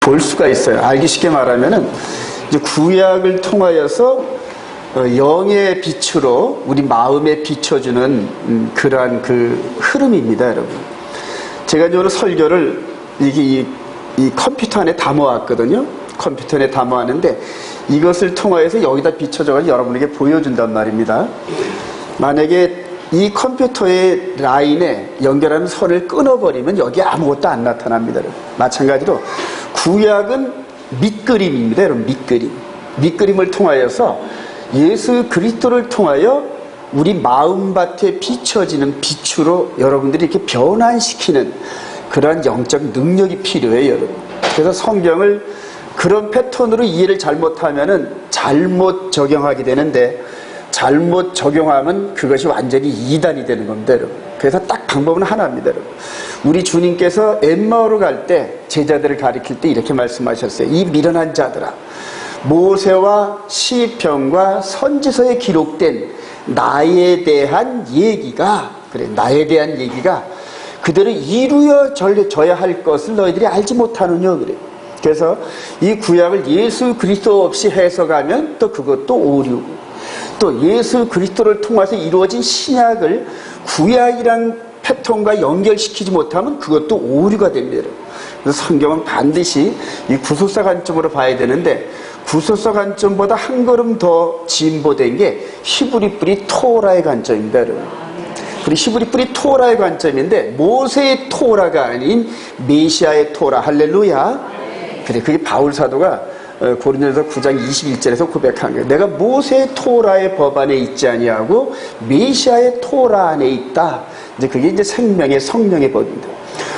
볼 수가 있어요. 알기 쉽게 말하면은 이제 구약을 통하여서 영의 빛으로 우리 마음에 비춰주는 그러한 그 흐름입니다, 여러분. 제가 이제 오늘 설교를 이 컴퓨터 안에 담아왔거든요. 컴퓨터 안에 담아왔는데 이것을 통하여서 여기다 비춰져가지고 여러분에게 보여준단 말입니다. 만약에 이 컴퓨터의 라인에 연결하는 선을 끊어버리면 여기에 아무것도 안 나타납니다, 여러분. 마찬가지로 구약은 밑그림입니다, 여러분. 밑그림을 통하여서 예수 그리스도를 통하여 우리 마음밭에 비춰지는 빛으로 여러분들이 이렇게 변환시키는 그러한 영적 능력이 필요해요, 여러분. 그래서 성경을 그런 패턴으로 이해를 잘못하면은 잘못 적용하게 되는데, 잘못 적용하면 그것이 완전히 이단이 되는 겁니다, 여러분. 그래서 딱 방법은 하나입니다, 여러분. 우리 주님께서 엠마오로 갈 때 제자들을 가리킬 때 이렇게 말씀하셨어요. 이 미련한 자들아, 모세와 시편과 선지서에 기록된 나에 대한 얘기가, 그래, 나에 대한 얘기가 그대로 이루어져야 할 것을 너희들이 알지 못하느냐, 그래. 그래서 이 구약을 예수 그리스도 없이 해석하면 또 그것도 오류고, 또 예수 그리스도를 통해서 이루어진 신약을 구약이란 패턴과 연결시키지 못하면 그것도 오류가 됩니다. 그래서 성경은 반드시 이 구속사 관점으로 봐야 되는데, 구속사 관점보다 한 걸음 더 진보된 게 히브리 뿌리 토라의 관점입니다, 여러분. 그리고 히브리 뿌리 토라의 관점인데 모세의 토라가 아닌 메시아의 토라. 할렐루야. 그래, 그게 바울 사도가 고린도서 9장 21절에서 고백한 거예요. 내가 모세의 토라의 법 안에 있지 아니하고 메시아의 토라 안에 있다. 이제 그게 이제 생명의 성령의 법입니다.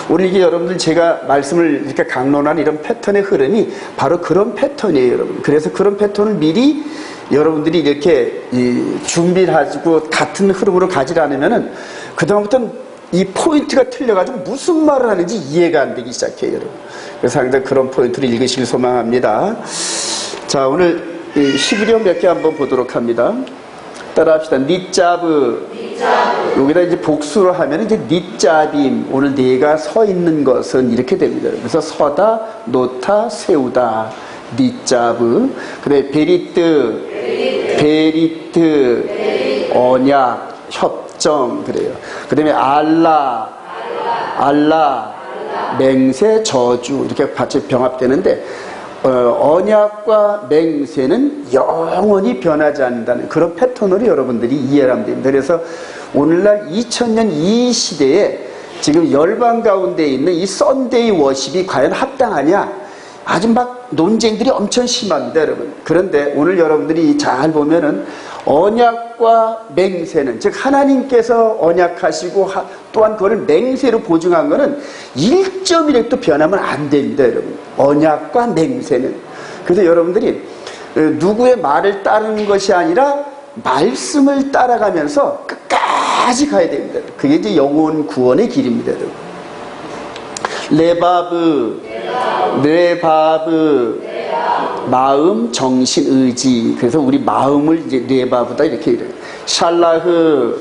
오늘 이게 여러분들 제가 말씀을 이렇게 강론한 이런 패턴의 흐름이 바로 그런 패턴이에요, 여러분. 그래서 그런 패턴을 미리 여러분들이 이렇게 준비를 하시고 같은 흐름으로 가지 않으면은 그다음부터는 이 포인트가 틀려가지고 무슨 말을 하는지 이해가 안 되기 시작해요, 여러분. 그래서 항상 그런 포인트를 읽으시길 소망합니다. 자, 오늘 히브리어 몇 개 한번 보도록 합니다. 따라 합시다. 닛자브. 여기다 이제 복수를 하면 이제 닛자빔. 오늘 내가 서 있는 것은 이렇게 됩니다. 그래서 서다, 놓다, 세우다. 닛자브. 그다음에 베리트, 언약, 협정. 그래요. 그다음에 알라, 맹세, 저주. 이렇게 같이 병합되는데, 언약과 맹세는 영원히 변하지 않는다는 그런 패턴으로 여러분들이 이해를 하면 됩니다. 그래서 오늘날 2000년 이 시대에 지금 열방 가운데 있는 이 썬데이 워십이 과연 합당하냐? 아주 막 논쟁들이 엄청 심합니다, 여러분. 그런데 오늘 여러분들이 잘 보면은 언약과 맹세는, 즉 하나님께서 언약하시고 또한 그걸 맹세로 보증한 것은 1.1획도 변하면 안 됩니다, 여러분. 언약과 맹세는. 그래서 여러분들이 누구의 말을 따르는 것이 아니라 말씀을 따라가면서 끝까지 가야 됩니다. 그게 이제 영혼 구원의 길입니다, 여러분. 레바브, 마음, 정신, 의지. 그래서 우리 마음을 이제 레바브다 이렇게 이래요. 샬라흐,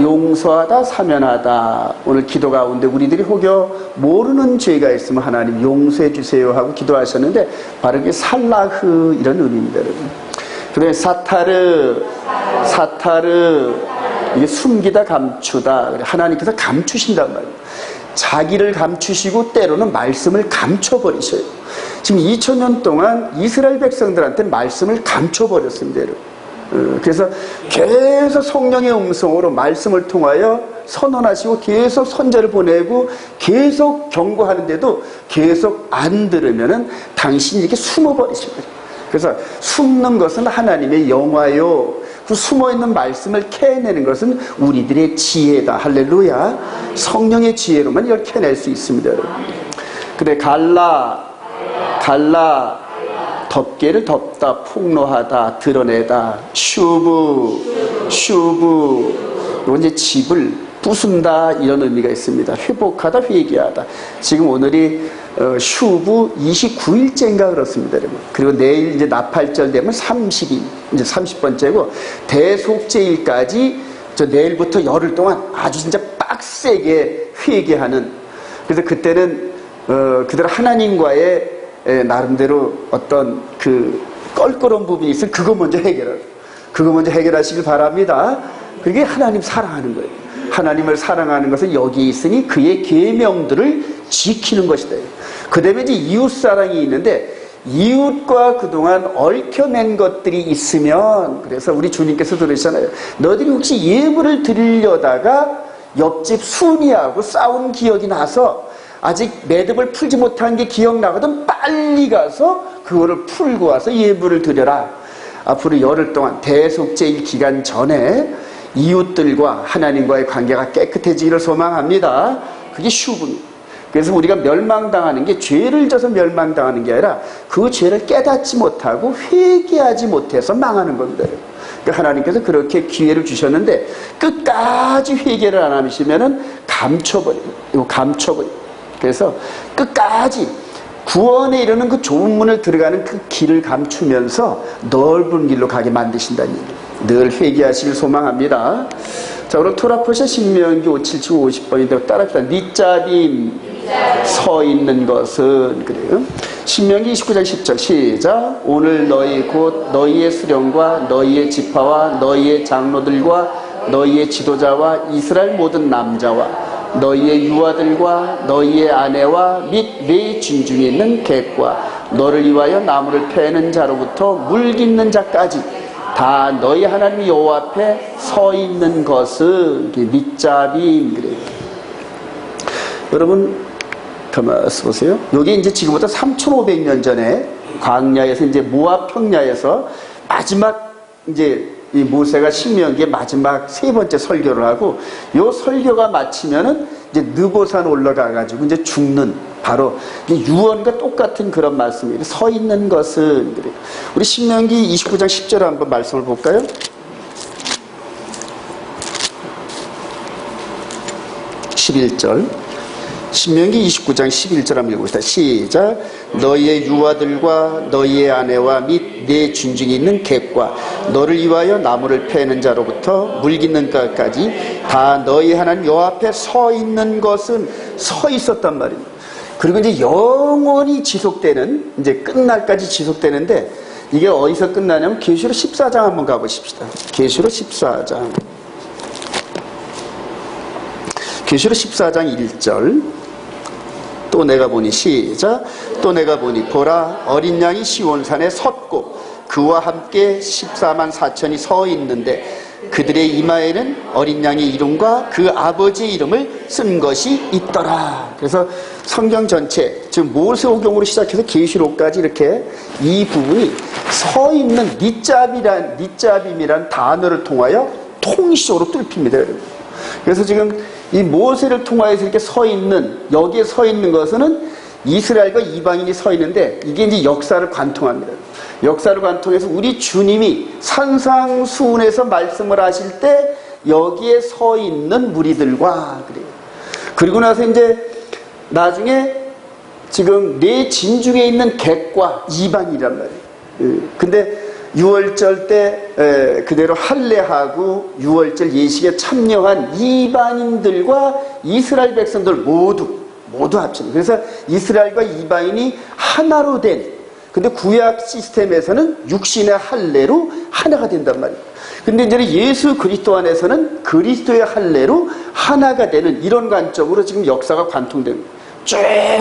용서하다, 사면하다. 오늘 기도 가운데 우리들이 혹여 모르는 죄가 있으면 하나님 용서해 주세요 하고 기도하셨는데 바로 그게 살라흐 이런 의미입니다, 여러분. 그다음에 사타르, 이게 숨기다, 감추다. 하나님께서 감추신단 말이에요. 자기를 감추시고 때로는 말씀을 감춰버리셔요. 지금 2000년 동안 이스라엘 백성들한테는 말씀을 감춰버렸습니다, 여러분. 그래서 계속 성령의 음성으로 말씀을 통하여 선언하시고 계속 선자를 보내고 계속 경고하는데도 계속 안 들으면은 당신이 이렇게 숨어버리신 거예요. 그래서 숨는 것은 하나님의 영화요, 그 숨어있는 말씀을 캐내는 것은 우리들의 지혜다. 할렐루야. 성령의 지혜로만 이걸 캐낼 수 있습니다, 여러분. 그래, 갈라, 덮개를 덮다, 폭로하다, 드러내다. 슈브, 이건 이제 집을 부순다 이런 의미가 있습니다. 회복하다, 회개하다. 지금 오늘이 슈브 29일째인가 그렇습니다, 여러분. 그리고 내일 이제 나팔절 되면 30일, 이제 30번째고 대속죄일까지 저 내일부터 열흘 동안 아주 진짜 빡세게 회개하는. 그래서 그때는 그들 하나님과의 나름대로 어떤 그 껄끄러운 부분이 있으면 그거 먼저 해결하시길 바랍니다. 그게 하나님 사랑하는 거예요. 하나님을 사랑하는 것은 여기에 있으니 그의 계명들을 지키는 것이다. 그 다음에 이제 이웃사랑이 있는데, 이웃과 그동안 얽혀낸 것들이 있으면, 그래서 우리 주님께서 들으시잖아요. 너희들이 혹시 예물을 드리려다가 옆집 순이하고 싸운 기억이 나서 아직 매듭을 풀지 못한 게 기억나거든 빨리 가서 그거를 풀고 와서 예물을 드려라. 앞으로 열흘 동안 대속죄일 기간 전에 이웃들과 하나님과의 관계가 깨끗해지기를 소망합니다. 그게 슈브입니다. 그래서 우리가 멸망당하는 게 죄를 져서 멸망당하는 게 아니라 그 죄를 깨닫지 못하고 회개하지 못해서 망하는 겁니다. 그러니까 하나님께서 그렇게 기회를 주셨는데 끝까지 회개를 안 하시면은 감춰버려요. 그래서 끝까지 구원에 이르는 그 좁은 문을 들어가는 그 길을 감추면서 넓은 길로 가게 만드신다는 얘기예요. 늘 회개하시길 소망합니다. 자, 오늘 토라포샤 신명기 577, 50번인데 따라합시다. 니짜빔 서 있는 것은, 그래요. 신명기 29장 10절 시작. 오늘 너희 곧 너희의 수령과 너희의 지파와 너희의 장로들과 너희의 지도자와 이스라엘 모든 남자와 너희의 유아들과 너희의 아내와 및 네 진중에 있는 객과 너를 위하여 나무를 패는 자로부터 물 깃는 자까지 다 너희 하나님 여호와 앞에 서 있는 것은 밑잡이. 그래요. 여러분 가만히 보세요. 여기 이제 지금부터 3,500년 전에 광야에서 이제 모압 평야에서 마지막 이제 이 모세가 신명기의 마지막 세 번째 설교를 하고, 요 설교가 마치면은 이제 느보산 올라가가지고 이제 죽는, 바로 유언과 똑같은 그런 말씀이에요. 서 있는 것은, 그래요. 우리 신명기 29장 10절 한번 말씀을 볼까요? 11절. 신명기 29장 11절 한번 읽어봅시다. 시작. 너희의 유아들과 너희의 아내와 및 네 준중에 있는 객과 너를 위하여 나무를 패는 자로부터 물 깃는 자까지 다 너희 하나님 여호와 앞에 서 있는 것은 서 있었단 말입니다. 그리고 이제 영원히 지속되는, 이제 끝날까지 지속되는데, 이게 어디서 끝나냐면 계시록 14장 한번 가보십시다. 계시록 14장. 계시록 14장 1절. 또 내가 보니, 시작. 또 내가 보니 보라, 어린 양이 시온산에 섰고 그와 함께 14만 4천이 서 있는데 그들의 이마에는 어린 양의 이름과 그 아버지의 이름을 쓴 것이 있더라. 그래서 성경 전체, 즉 모세오경으로 시작해서 계시록까지 이렇게 이 부분이 서 있는 니짜빔이란 단어를 통하여 통시적으로 뚫힙니다. 그래서 지금 이 모세를 통하여서 이렇게 서 있는, 여기에 서 있는 것은 이스라엘과 이방인이 서 있는데, 이게 이제 역사를 관통합니다. 역사를 관통해서 우리 주님이 산상수훈에서 말씀을 하실 때 여기에 서 있는 무리들과, 그래요. 그리고 나서 이제 나중에 지금 네 진중에 있는 객과 이방이란 말이에요. 근데 6월절 때 그대로 할례하고 6월절 예식에 참여한 이방인들과 이스라엘 백성들 모두 합칩니다. 그래서 이스라엘과 이방인이 하나로 된, 근데 구약 시스템에서는 육신의 할례로 하나가 된단 말이에요. 근데 이제 예수 그리스도 안에서는 그리스도의 할례로 하나가 되는, 이런 관점으로 지금 역사가 관통됩니다. 쭉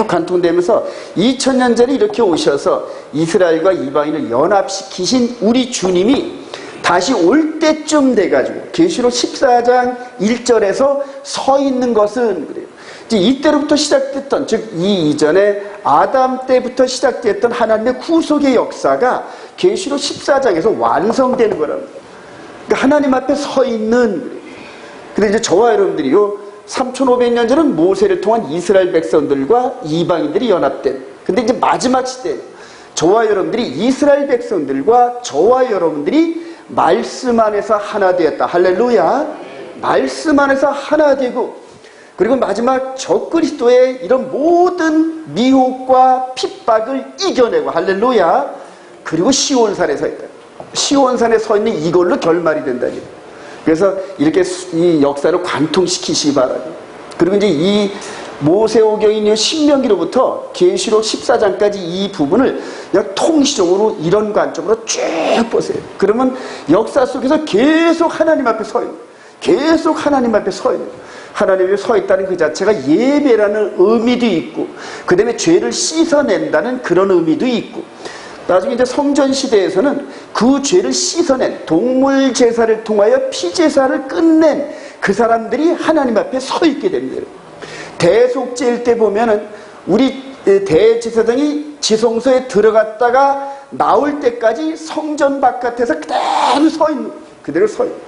관통되면서 2000년 전에 이렇게 오셔서 이스라엘과 이방인을 연합시키신 우리 주님이 다시 올 때쯤 돼가지고 계시록 14장 1절에서 서 있는 것은, 그래요. 이제 이때로부터 시작됐던, 즉 이 이전에 아담 때부터 시작됐던 하나님의 구속의 역사가 계시록 14장에서 완성되는 거랍니다. 그러니까 하나님 앞에 서 있는. 근데 이제 저와 여러분들이요, 3,500년 전은 모세를 통한 이스라엘 백성들과 이방인들이 연합된, 근데 이제 마지막 시대, 저와 여러분들이 이스라엘 백성들과 저와 여러분들이 말씀 안에서 하나 되었다. 할렐루야. 말씀 안에서 하나 되고, 그리고 마지막 적그리스도의 이런 모든 미혹과 핍박을 이겨내고, 할렐루야. 그리고 시온산에 서 있다. 시온산에 서 있는 이걸로 결말이 된다니. 그래서 이렇게 이 역사를 관통시키시기 바랍니다. 그리고 이제 이 모세오경인 신명기로부터 계시록 14장까지 이 부분을 그냥 통시적으로 이런 관점으로 쭉 보세요. 그러면 역사 속에서 계속 하나님 앞에 서 있는, 계속 하나님 앞에 서 있는, 하나님 앞에 서 있다는 그 자체가 예배라는 의미도 있고, 그 다음에 죄를 씻어낸다는 그런 의미도 있고, 나중에 이제 성전 시대에서는 그 죄를 씻어낸 동물 제사를 통하여 피제사를 끝낸 그 사람들이 하나님 앞에 서 있게 됩니다. 대속죄일 때 보면은 우리 대제사장이 지성소에 들어갔다가 나올 때까지 성전 바깥에서 그대로 서 있는, 그대로 서 있는,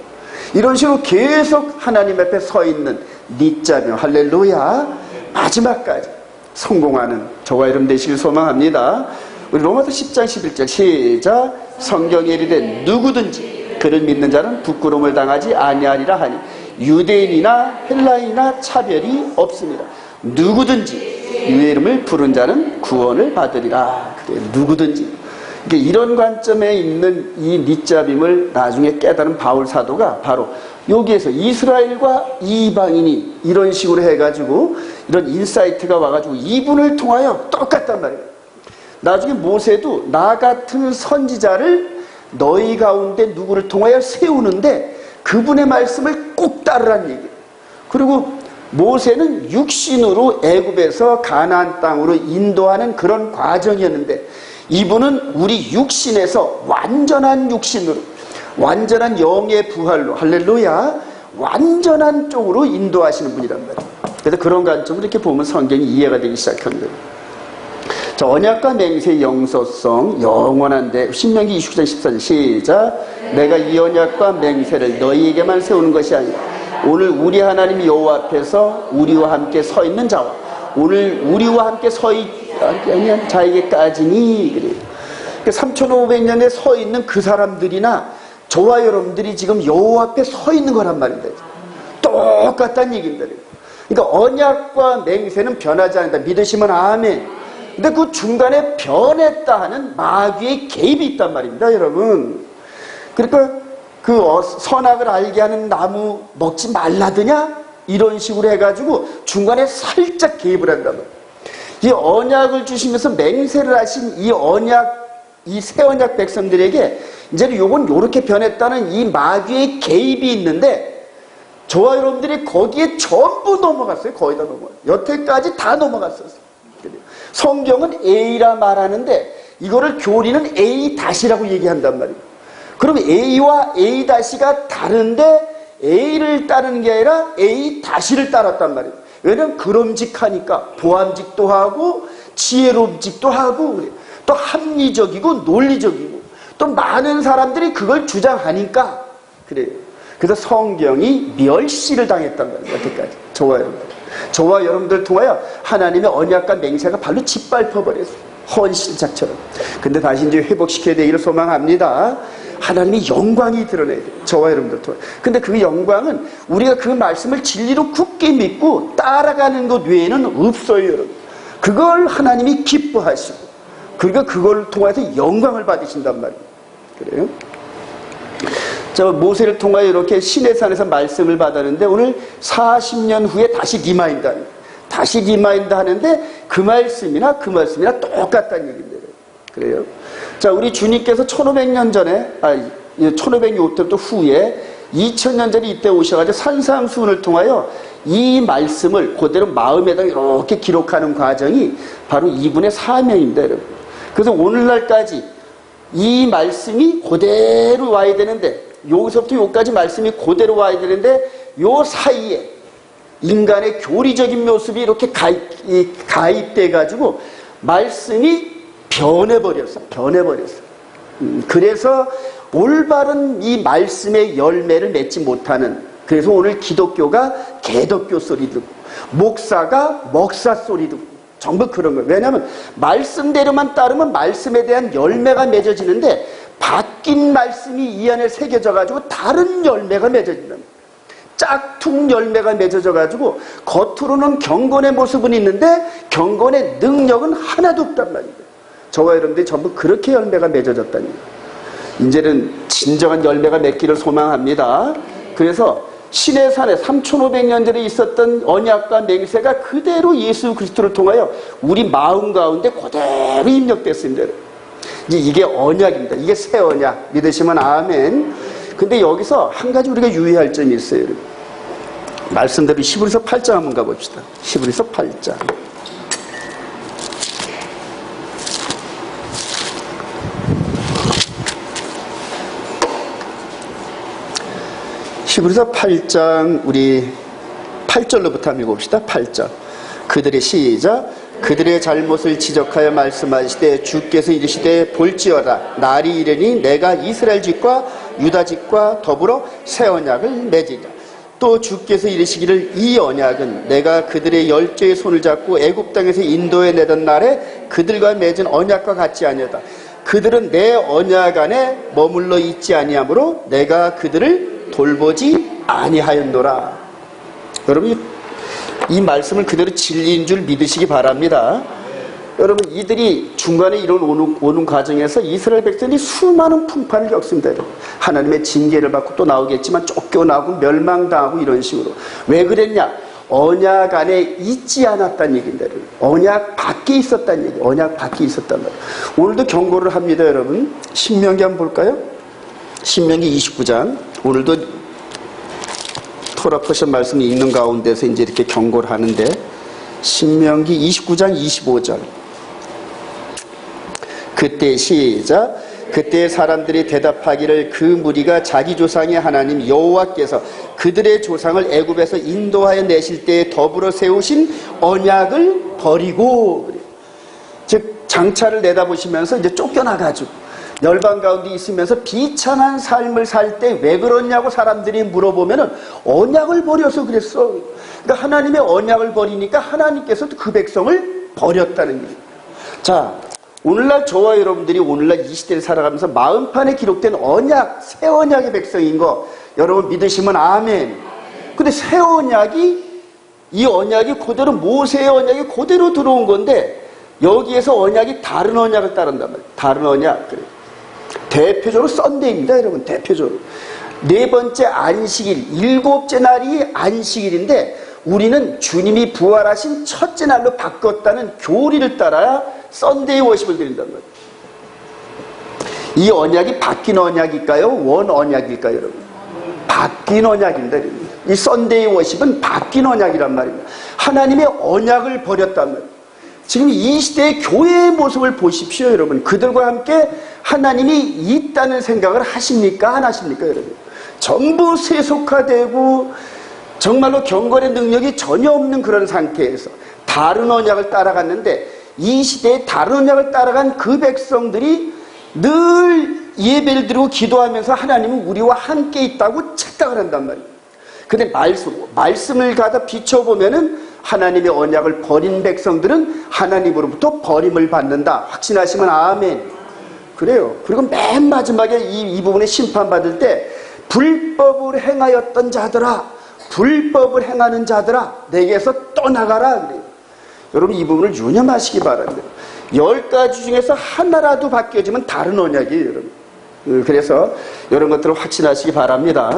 이런 식으로 계속 하나님 앞에 서 있는 니자며 할렐루야, 마지막까지 성공하는 저와 여러분 되시길 소망합니다. 우리 로마서 10장 11절 시작. 성경에 이르되 누구든지 그를 믿는 자는 부끄러움을 당하지 아니하리라 하니 유대인이나 헬라인이나 차별이 없습니다. 누구든지 주의 이름을 부른 자는 구원을 받으리라. 그래, 누구든지. 그러니까 이런 관점에 있는 이 니자빔을 나중에 깨달은 바울 사도가 바로 여기에서 이스라엘과 이방인이 이런 식으로 해가지고 이런 인사이트가 와가지고 이분을 통하여 똑같단 말이에요. 나중에 모세도 나 같은 선지자를 너희 가운데 누구를 통하여 세우는데 그분의 말씀을 꼭 따르라는 얘기예요. 그리고 모세는 육신으로 애굽에서 가나안 땅으로 인도하는 그런 과정이었는데 이분은 우리 육신에서 완전한 육신으로, 완전한 영의 부활로, 할렐루야, 완전한 쪽으로 인도하시는 분이란 말이에요. 그래서 그런 관점으로 이렇게 보면 성경이 이해가 되기 시작합니다. 자, 언약과 맹세의 영소성, 영원한데, 신명기 29장 14절 시작. 내가 이 언약과 맹세를 너희에게만 세우는 것이 아니라 오늘 우리 하나님 여호와 앞에서 우리와 함께 서 있는 자와 오늘 우리와 함께 서 있는 자에게까지니. 그래요. 그러니까 3500년에 서 있는 그 사람들이나 저와 여러분들이 지금 여호와 앞에 서 있는 거란 말입니다. 똑같다는 얘기입니다. 그러니까 언약과 맹세는 변하지 않는다. 믿으시면 아멘. 근데 그 중간에 변했다 하는 마귀의 개입이 있단 말입니다, 여러분. 그러니까 그 선악을 알게 하는 나무 먹지 말라드냐? 이런 식으로 해가지고 중간에 살짝 개입을 한단 말이에요. 이 언약을 주시면서 맹세를 하신 이 언약, 이 새 언약 백성들에게 이제는 요건 요렇게 변했다는 이 마귀의 개입이 있는데 저와 여러분들이 거기에 전부 넘어갔어요. 거의 다 넘어갔어요. 여태까지 다 넘어갔었어요. 성경은 A라 말하는데 이거를 교리는 A-라고 얘기한단 말이에요. 그럼 A와 A-가 다른데 A를 따르는 게 아니라 A-를 따랐단 말이에요. 왜냐하면 그럼직하니까 보암직도 하고 지혜롭직도 하고 그래요. 또 합리적이고 논리적이고 또 많은 사람들이 그걸 주장하니까 그래요. 그래서 성경이 멸시를 당했단 말이에요. 여태까지 저와 여러분들 통하여 하나님의 언약과 맹세가 발로 짓밟혀버렸어요. 헌신작처럼. 근데 다시 이제 회복시켜야 되기를 소망합니다. 하나님의 영광이 드러나야 돼요. 저와 여러분들 통하여. 근데 그 영광은 우리가 그 말씀을 진리로 굳게 믿고 따라가는 것 외에는 없어요, 여러분. 그걸 하나님이 기뻐하시고 그러니까 그걸 통해서 영광을 받으신단 말이에요. 그래요? 저 모세를 통하여 이렇게 시내산에서 말씀을 받았는데 오늘 40년 후에 다시 리마인드 하는, 다시 리마인드 하는데 그 말씀이나 똑같다는 얘기입니다. 그래요. 자, 우리 주님께서 1500년 전에, 1500년 후에 2000년 전에 이때 오셔가지고 산상수훈을 통하여 이 말씀을 그대로 마음에다 이렇게 기록하는 과정이 바로 이분의 사명입니다, 여러분. 그래서 오늘날까지 이 말씀이 그대로 와야 되는데 여기서부터 여기까지 말씀이 그대로 와야 되는데 요 사이에 인간의 교리적인 모습이 이렇게 가입돼가지고 말씀이 변해버렸어. 그래서 올바른 이 말씀의 열매를 맺지 못하는, 그래서 오늘 기독교가 개독교 소리 듣고 목사가 목사 소리 듣고 전부 그런 거예요. 왜냐하면 말씀대로만 따르면 말씀에 대한 열매가 맺어지는데 바뀐 말씀이 이 안에 새겨져가지고 다른 열매가 맺어진다. 짝퉁 열매가 맺어져가지고 겉으로는 경건의 모습은 있는데 경건의 능력은 하나도 없단 말이에요. 저와 여러분들이 전부 그렇게 열매가 맺어졌다니. 이제는 진정한 열매가 맺기를 소망합니다. 그래서 신의 산에 3500년 전에 있었던 언약과 맹세가 그대로 예수 그리스도를 통하여 우리 마음 가운데 그대로 입력됐습니다. 이제 이게 언약입니다. 이게 새 언약. 믿으시면 아멘. 근데 여기서 한 가지 우리가 유의할 점이 있어요. 말씀대로 히브리서 8장 한번 가봅시다. 히브리서 8장. 히브리서 8장 우리 8절로부터 한번 읽어봅시다. 8절. 그들의 시작. 그들의 잘못을 지적하여 말씀하시되 주께서 이르시되 볼지어다 날이 이르니 내가 이스라엘 집과 유다 집과 더불어 새 언약을 맺으리라. 또 주께서 이르시기를 이 언약은 내가 그들의 열조의 손을 잡고 애굽 땅에서 인도해 내던 날에 그들과 맺은 언약과 같지 아니하다. 그들은 내 언약 안에 머물러 있지 아니하므로 내가 그들을 돌보지 아니하였노라. 여러분 이 말씀을 그대로 진리인 줄 믿으시기 바랍니다. 여러분 이들이 중간에 이런 오는 과정에서 이스라엘 백성이 수많은 풍파를 겪습니다. 하나님의 징계를 받고 또 나오겠지만 쫓겨나고 멸망당하고 이런 식으로. 왜 그랬냐? 언약 안에 있지 않았다는 얘기입니다. 언약 밖에 있었다는 얘기. 언약 밖에 있었단 말이에요. 오늘도 경고를 합니다. 여러분 신명기 한번 볼까요? 신명기 29장. 오늘도 토라 퍼션 말씀이 읽는 가운데서 이제 이렇게 경고를 하는데 신명기 29장 25절. 그때 시작. 그때 사람들이 대답하기를 그 무리가 자기 조상의 하나님 여호와께서 그들의 조상을 애굽에서 인도하여 내실 때에 더불어 세우신 언약을 버리고, 즉 장차를 내다보시면서 이제 쫓겨나가지고 열방 가운데 있으면서 비참한 삶을 살 때 왜 그러냐고 사람들이 물어보면은 언약을 버려서 그랬어. 그러니까 하나님의 언약을 버리니까 하나님께서도 그 백성을 버렸다는 얘기예요. 자, 오늘날 저와 여러분들이 오늘날 이 시대를 살아가면서 마음판에 기록된 언약, 새 언약의 백성인 거 여러분 믿으시면 아멘. 근데 새 언약이, 이 언약이 그대로 모세의 언약이 그대로 들어온 건데 여기에서 언약이 다른 언약을 따른단 말이에요. 다른 언약. 대표적으로 썬데이입니다, 여러분. 대표적으로. 네 번째 안식일, 일곱째 날이 안식일인데 우리는 주님이 부활하신 첫째 날로 바꿨다는 교리를 따라야 썬데이 워십을 드린단 말이에요. 이 언약이 바뀐 언약일까요? 원 언약일까요, 여러분? 바뀐 언약입니다. 여러분. 이 썬데이 워십은 바뀐 언약이란 말입니다. 하나님의 언약을 버렸단 말이에요. 지금 이 시대의 교회의 모습을 보십시오, 여러분. 그들과 함께 하나님이 있다는 생각을 하십니까? 안 하십니까, 여러분? 전부 세속화되고 정말로 경건의 능력이 전혀 없는 그런 상태에서 다른 언약을 따라갔는데 이 시대에 다른 언약을 따라간 그 백성들이 늘 예배를 드리고 기도하면서 하나님은 우리와 함께 있다고 착각을 한단 말이에요. 근데 말씀을 가다 비춰보면은 하나님의 언약을 버린 백성들은 하나님으로부터 버림을 받는다. 확신하시면 아멘. 그래요. 그리고 맨 마지막에 이 부분에 심판받을 때 불법을 행하였던 자들아, 불법을 행하는 자들아, 내게서 떠나가라. 그래요. 여러분 이 부분을 유념하시기 바랍니다. 10가지 중에서 하나라도 바뀌어지면 다른 언약이에요, 여러분. 그래서 이런 것들을 확신하시기 바랍니다.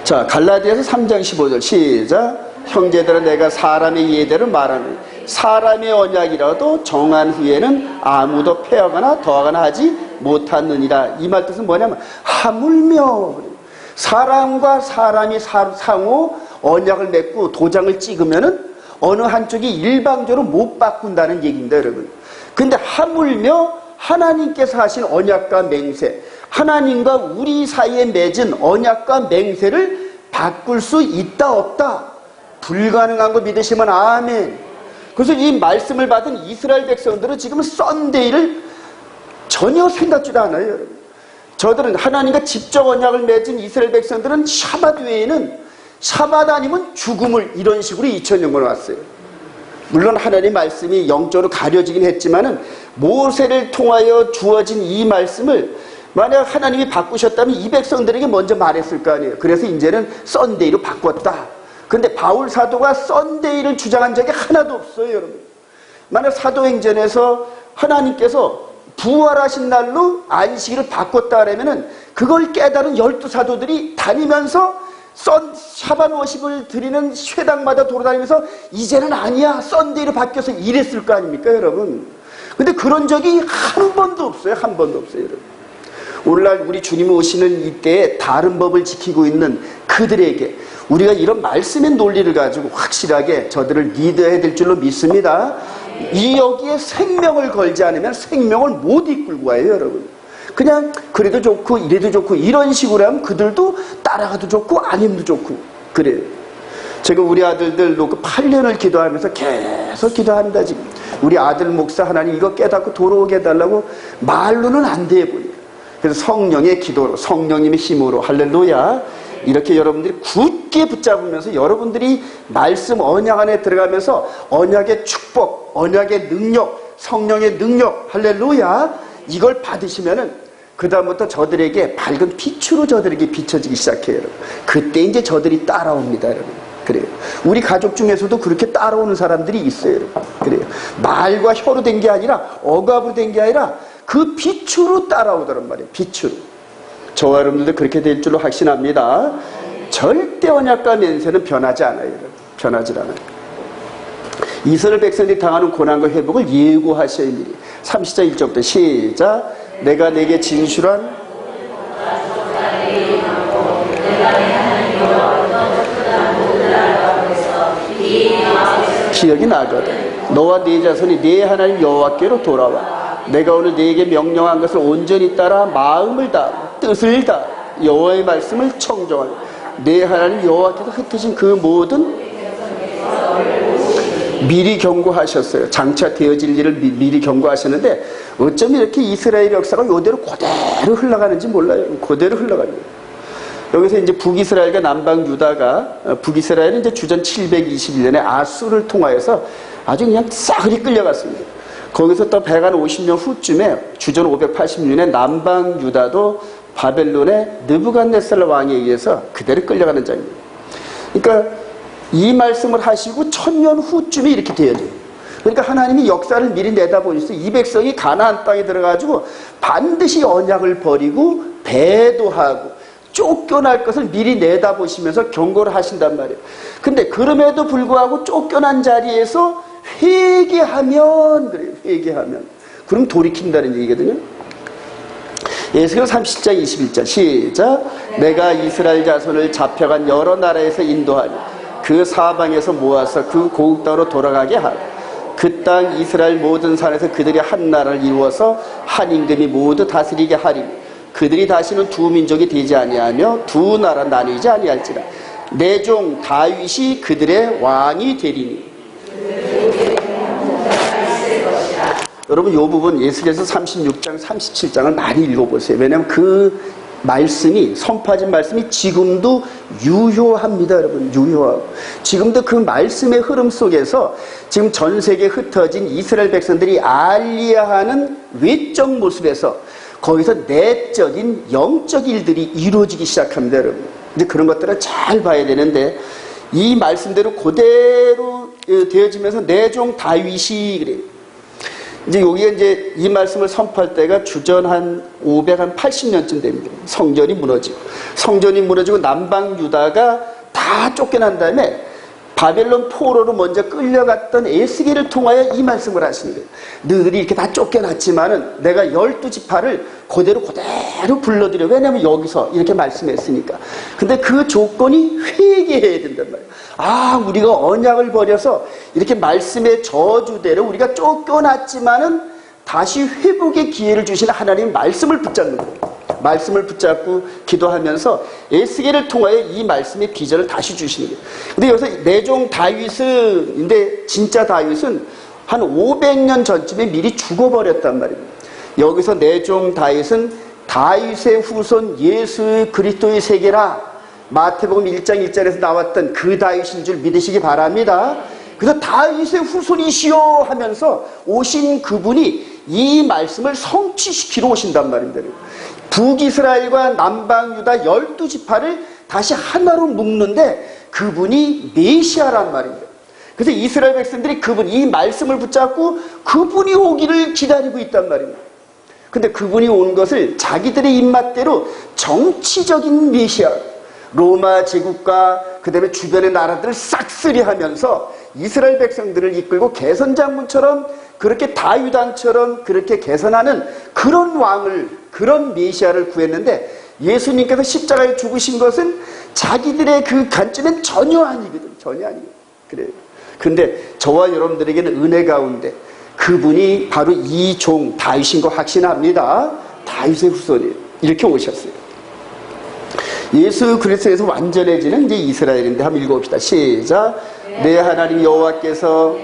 자, 갈라디아서 3장 15절 시작. 형제들아 내가 사람의 예대로 말하는 사람의 언약이라도 정한 후에는 아무도 패하거나 더하거나 하지 못하느니라. 이 말 뜻은 뭐냐면 하물며 사람과 사람이 상호 언약을 맺고 도장을 찍으면은 어느 한쪽이 일방적으로 못 바꾼다는 얘기입니다, 여러분. 근데 하물며 하나님께서 하신 언약과 맹세, 하나님과 우리 사이에 맺은 언약과 맹세를 바꿀 수 있다 없다? 불가능한 거 믿으시면 아멘. 그래서 이 말씀을 받은 이스라엘 백성들은 지금 썬데이를 전혀 생각지도 않아요, 여러분. 저들은 하나님과 직접 언약을 맺은 이스라엘 백성들은 샤밧 외에는 샤밧 아니면 죽음을 이런 식으로 2000년을 왔어요. 물론 하나님 말씀이 영적으로 가려지긴 했지만은 모세를 통하여 주어진 이 말씀을 만약 하나님이 바꾸셨다면 이 백성들에게 먼저 말했을 거 아니에요. 그래서 이제는 썬데이로 바꿨다. 근데 바울 사도가 썬데이를 주장한 적이 하나도 없어요, 여러분. 만약 사도행전에서 하나님께서 부활하신 날로 안식일을 바꿨다 그러면은 그걸 깨달은 12사도들이 다니면서 샤반 워십을 드리는 회당마다 돌아다니면서 이제는 아니야, 썬데이로 바뀌어서 이랬을 거 아닙니까, 여러분? 근데 그런 적이 한 번도 없어요. 한 번도 없어요, 여러분. 오늘날 우리 주님 오시는 이때에 다른 법을 지키고 있는 그들에게 우리가 이런 말씀의 논리를 가지고 확실하게 저들을 리드해야 될 줄로 믿습니다. 이 여기에 생명을 걸지 않으면 생명을 못 이끌고 와요, 여러분. 그냥 그래도 좋고 이래도 좋고 이런 식으로 하면 그들도 따라가도 좋고 아님도 좋고 그래요. 제가 우리 아들들 놓고 8년을 기도하면서 계속 기도합니다. 지금 우리 아들 목사 하나님 이거 깨닫고 돌아오게 해달라고 말로는 안 돼 보니까. 그래서 성령의 기도로, 성령님의 힘으로, 할렐루야, 이렇게 여러분들이 굳게 붙잡으면서 여러분들이 말씀 언약 안에 들어가면서 언약의 축복, 언약의 능력, 성령의 능력, 할렐루야, 이걸 받으시면은 그 다음부터 저들에게 밝은 빛으로 저들에게 비춰지기 시작해요, 여러분. 그때 이제 저들이 따라옵니다, 여러분. 그래요. 우리 가족 중에서도 그렇게 따라오는 사람들이 있어요, 여러분. 그래요. 말과 혀로 된 게 아니라 억압으로 된 게 아니라 그 빛으로 따라오더란 말이에요. 빛으로. 저와 여러분들도 그렇게 될 줄로 확신합니다. 절대 언약과 맹세는 변하지 않아요, 여러분. 변하지 않아요. 이스라엘 백성들이 당하는 고난과 회복을 예고하셔야 합니다. 30장 1절부터 시작. 내가 내게 진술한 기억이 나거든. 너와 네 자손이 네 하나님 여호와께로 돌아와. 내가 오늘 네게 명령한 것을 온전히 따라 마음을 다 뜻을 다 여호와의 말씀을 청정하여 네 하나님 여호와께서 흩으신 그 모든 미리 경고하셨어요. 장차 되어질 일을 미리 경고하셨는데 어쩜 이렇게 이스라엘 역사가 이대로 그대로 흘러가는지 몰라요. 그대로 흘러가는 거예요. 여기서 이제 북이스라엘과 남방 유다가, 북이스라엘은 이제 주전 721년에 아수를 통하여서 아주 그냥 싸그리 끌려갔습니다. 거기서 또 150년 후쯤에 주전 586년에 남방 유다도 바벨론의 느부갓네살 왕에 의해서 그대로 끌려가는 장면입니다. 그러니까 이 말씀을 하시고 1000년 후쯤에 이렇게 돼야 돼요. 그러니까 하나님이 역사를 미리 내다보셔서 이 백성이 가나안 땅에 들어가지고 반드시 언약을 버리고 배도하고 쫓겨날 것을 미리 내다보시면서 경고를 하신단 말이에요. 근데 그럼에도 불구하고 쫓겨난 자리에서 회개하면, 그래요. 회개하면. 그럼 돌이킨다는 얘기거든요. 예수께서 37장 21절 시작. 내가 이스라엘 자손을 잡혀간 여러 나라에서 인도하니 그 사방에서 모아서 그 고국 땅으로 돌아가게 하라. 그 땅 이스라엘 모든 산에서 그들이 한 나라를 이루어서 한 임금이 모두 다스리게 하리니 그들이 다시는 두 민족이 되지 아니하며 두 나라 나뉘지 아니할지라. 내 종 다윗이 그들의 왕이 되리니. 여러분 이 부분 예수께서 36장 37장을 많이 읽어보세요. 왜냐하면 그 말씀이, 선포하신 말씀이 지금도 유효합니다, 여러분. 유효하고 지금도 그 말씀의 흐름 속에서 지금 전 세계에 흩어진 이스라엘 백성들이 알려야 하는 외적 모습에서 거기서 내적인 영적 일들이 이루어지기 시작합니다, 여러분. 이제 그런 것들을 잘 봐야 되는데 이 말씀대로 그대로 되어지면서 내 종 다윗이 그래요. 이제 여기에 이제 이 말씀을 선포할 때가 주전 한 580년쯤 됩니다. 성전이 무너지고 남방 유다가 다 쫓겨난 다음에 바벨론 포로로 먼저 끌려갔던 에스겔을 통하여 이 말씀을 하시는 거예요. 너희들이 이렇게 다 쫓겨났지만은 내가 12지파를 그대로 불러들여. 왜냐하면 여기서 이렇게 말씀했으니까. 근데 그 조건이 회개해야 된단 말이에요. 아, 우리가 언약을 버려서 이렇게 말씀의 저주대로 우리가 쫓겨났지만은 다시 회복의 기회를 주시는 하나님의 말씀을 붙잡는 거예요. 말씀을 붙잡고 기도하면서 에스겔을 통하여 이 말씀의 비전을 다시 주시는 거예요. 근데 여기서 내 종 다윗은, 근데 진짜 다윗은 한 500년 전쯤에 미리 죽어버렸단 말입니다. 여기서 내 종 다윗은 다윗의 후손 예수 그리스도의 세계라, 마태복음 1장 1절에서 나왔던 그 다윗인 줄 믿으시기 바랍니다. 그래서 다윗의 후손이시여 하면서 오신 그분이 이 말씀을 성취시키러 오신단 말입니다. 북이스라엘과 남방유다 12지파를 다시 하나로 묶는데 그분이 메시아란 말입니다. 그래서 이스라엘 백성들이 이 말씀을 붙잡고 그분이 오기를 기다리고 있단 말입니다. 근데 그분이 온 것을 자기들의 입맛대로 정치적인 메시아, 로마 제국과 그 다음에 주변의 나라들을 싹쓸이 하면서 이스라엘 백성들을 이끌고 개선장군처럼 그렇게 다윗왕처럼 그렇게 개선하는 그런 왕을, 그런 메시아를 구했는데, 예수님께서 십자가에 죽으신 것은 자기들의 그 관점엔 전혀 아니거든. 전혀 아니거든. 그래요. 근데 저와 여러분들에게는 은혜 가운데 그분이 바로 이 종 다윗인 거 확신합니다. 다윗의 후손이에요. 이렇게 오셨어요. 예수 그리스도에서 완전해지는 이제 이스라엘인데 한번 읽어봅시다. 시작. 내 하나님 여호와께서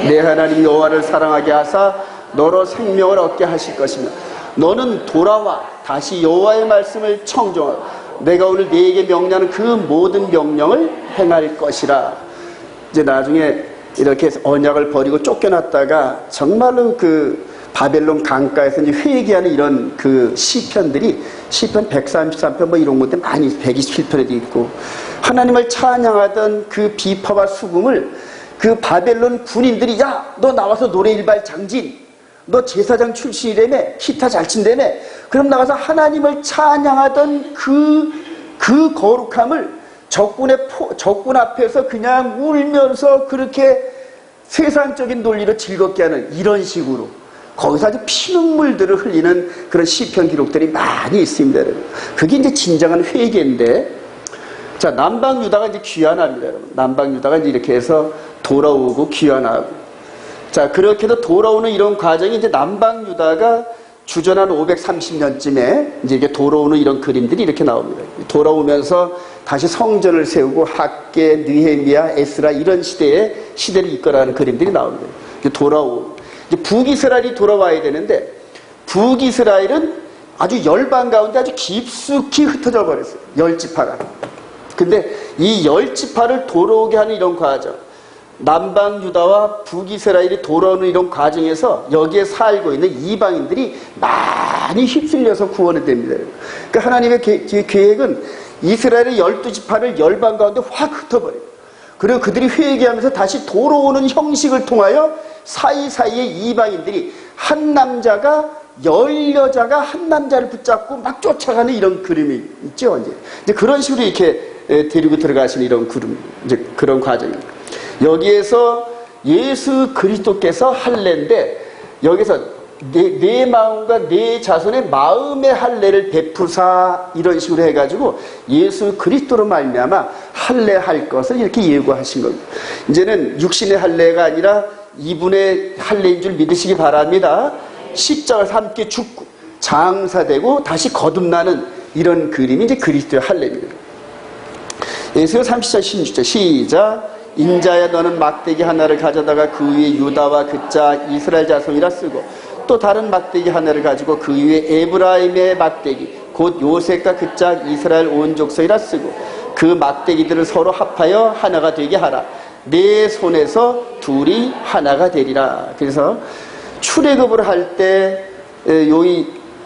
내 하나님 여호와를 사랑하게 하사 너로 생명을 얻게 하실 것이며 너는 돌아와 다시 여호와의 말씀을 청종하고 내가 오늘 네게 명령하는 그 모든 명령을 행할 것이라. 이제 나중에 이렇게 언약을 버리고 쫓겨났다가 정말로 그 바벨론 강가에서 이제 회개하는 이런 그 시편들이 시편 133편 뭐 이런 것들 많이 127편에도 있고, 하나님을 찬양하던 그 비파와 수금을 그 바벨론 군인들이 야, 너 나와서 노래 일발 장진, 너 제사장 출신이라며, 기타 잘 친다며, 그럼 나가서 하나님을 찬양하던 그 거룩함을 적군 앞에서 그냥 울면서 그렇게 세상적인 논리로 즐겁게 하는 이런 식으로 거기서 아주 피눈물들을 흘리는 그런 시편 기록들이 많이 있습니다. 그게 이제 진정한 회개인데, 자, 남방 유다가 이제 귀환합니다. 여러분. 남방 유다가 이제 이렇게 해서 돌아오고 귀환하고, 자, 그렇게 해서 돌아오는 이런 과정이 이제 남방 유다가 주전 한 530년쯤에 이제 이게 돌아오는 이런 그림들이 이렇게 나옵니다. 돌아오면서 다시 성전을 세우고 학계, 느헤미야, 에스라 이런 시대를 이끌어가는 그림들이 나옵니다. 돌아오고 이제 북이스라엘이 돌아와야 되는데, 북이스라엘은 아주 열방 가운데 아주 깊숙이 흩어져 버렸어요. 열지파가. 근데 이 열지파를 돌아오게 하는 이런 과정, 남방 유다와 북이스라엘이 돌아오는 이런 과정에서 여기에 살고 있는 이방인들이 많이 휩쓸려서 구원이 됩니다. 그러니까 하나님의 계획은 이스라엘의 12지파를 열방 가운데 확 흩어버려요. 그리고 그들이 회개하면서 다시 돌아오는 형식을 통하여 사이사이에 이방인들이 한 남자가 10여자가 한 남자를 붙잡고 막 쫓아가는 이런 그림이 있죠. 이제 그런 식으로 이렇게 데리고 들어가시는 이런 그림, 이제 그런 과정입니다. 여기에서 예수 그리스도께서 할례인데, 여기서 내 마음과 내 자손의 마음의 할례를 베푸사 이런 식으로 해가지고 예수 그리스도로 말미암아 할례할 것을 이렇게 예고하신 겁니다. 이제는 육신의 할례가 아니라 이분의 할례인 줄 믿으시기 바랍니다. 십자가에서 함께 죽고 장사되고 다시 거듭나는 이런 그림이 이제 그리스도의 할례입니다. 예수의 30절 16절 시작. 인자야 너는 막대기 하나를 가져다가 그 위에 유다와 그 짝 이스라엘 자손이라 쓰고 또 다른 막대기 하나를 가지고 그 위에 에브라임의 막대기 곧 요셉과 그 짝 이스라엘 온 족속이라 쓰고 그 막대기들을 서로 합하여 하나가 되게 하라. 내 손에서 둘이 하나가 되리라. 그래서 출애굽을 할 때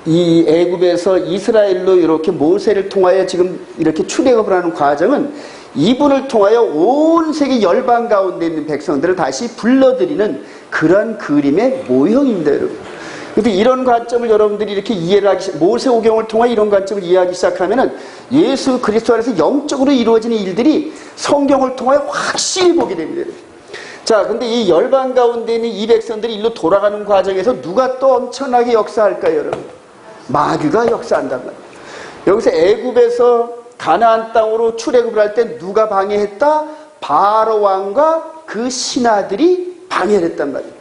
이 애굽에서 이스라엘로 이렇게 모세를 통하여 지금 이렇게 출애굽을 하는 과정은 이분을 통하여 온 세계 열방 가운데 있는 백성들을 다시 불러들이는 그런 그림의 모형입니다, 여러분. 근데 이런 관점을 여러분들이 이렇게 이해를 하기, 모세오경을 통해 이런 관점을 이해하기 시작하면은 예수 그리스도 안에서 영적으로 이루어지는 일들이 성경을 통해 확실히 보게 됩니다. 자, 근데 이 열방 가운데 있는 이 백성들이 일로 돌아가는 과정에서 누가 또 엄청나게 역사할까요, 여러분? 마귀가 역사한단 말이에요. 여기서 애굽에서 가나안 땅으로 출애굽을 할 때 누가 방해했다? 바로 왕과 그 신하들이 방해를 했단 말이에요.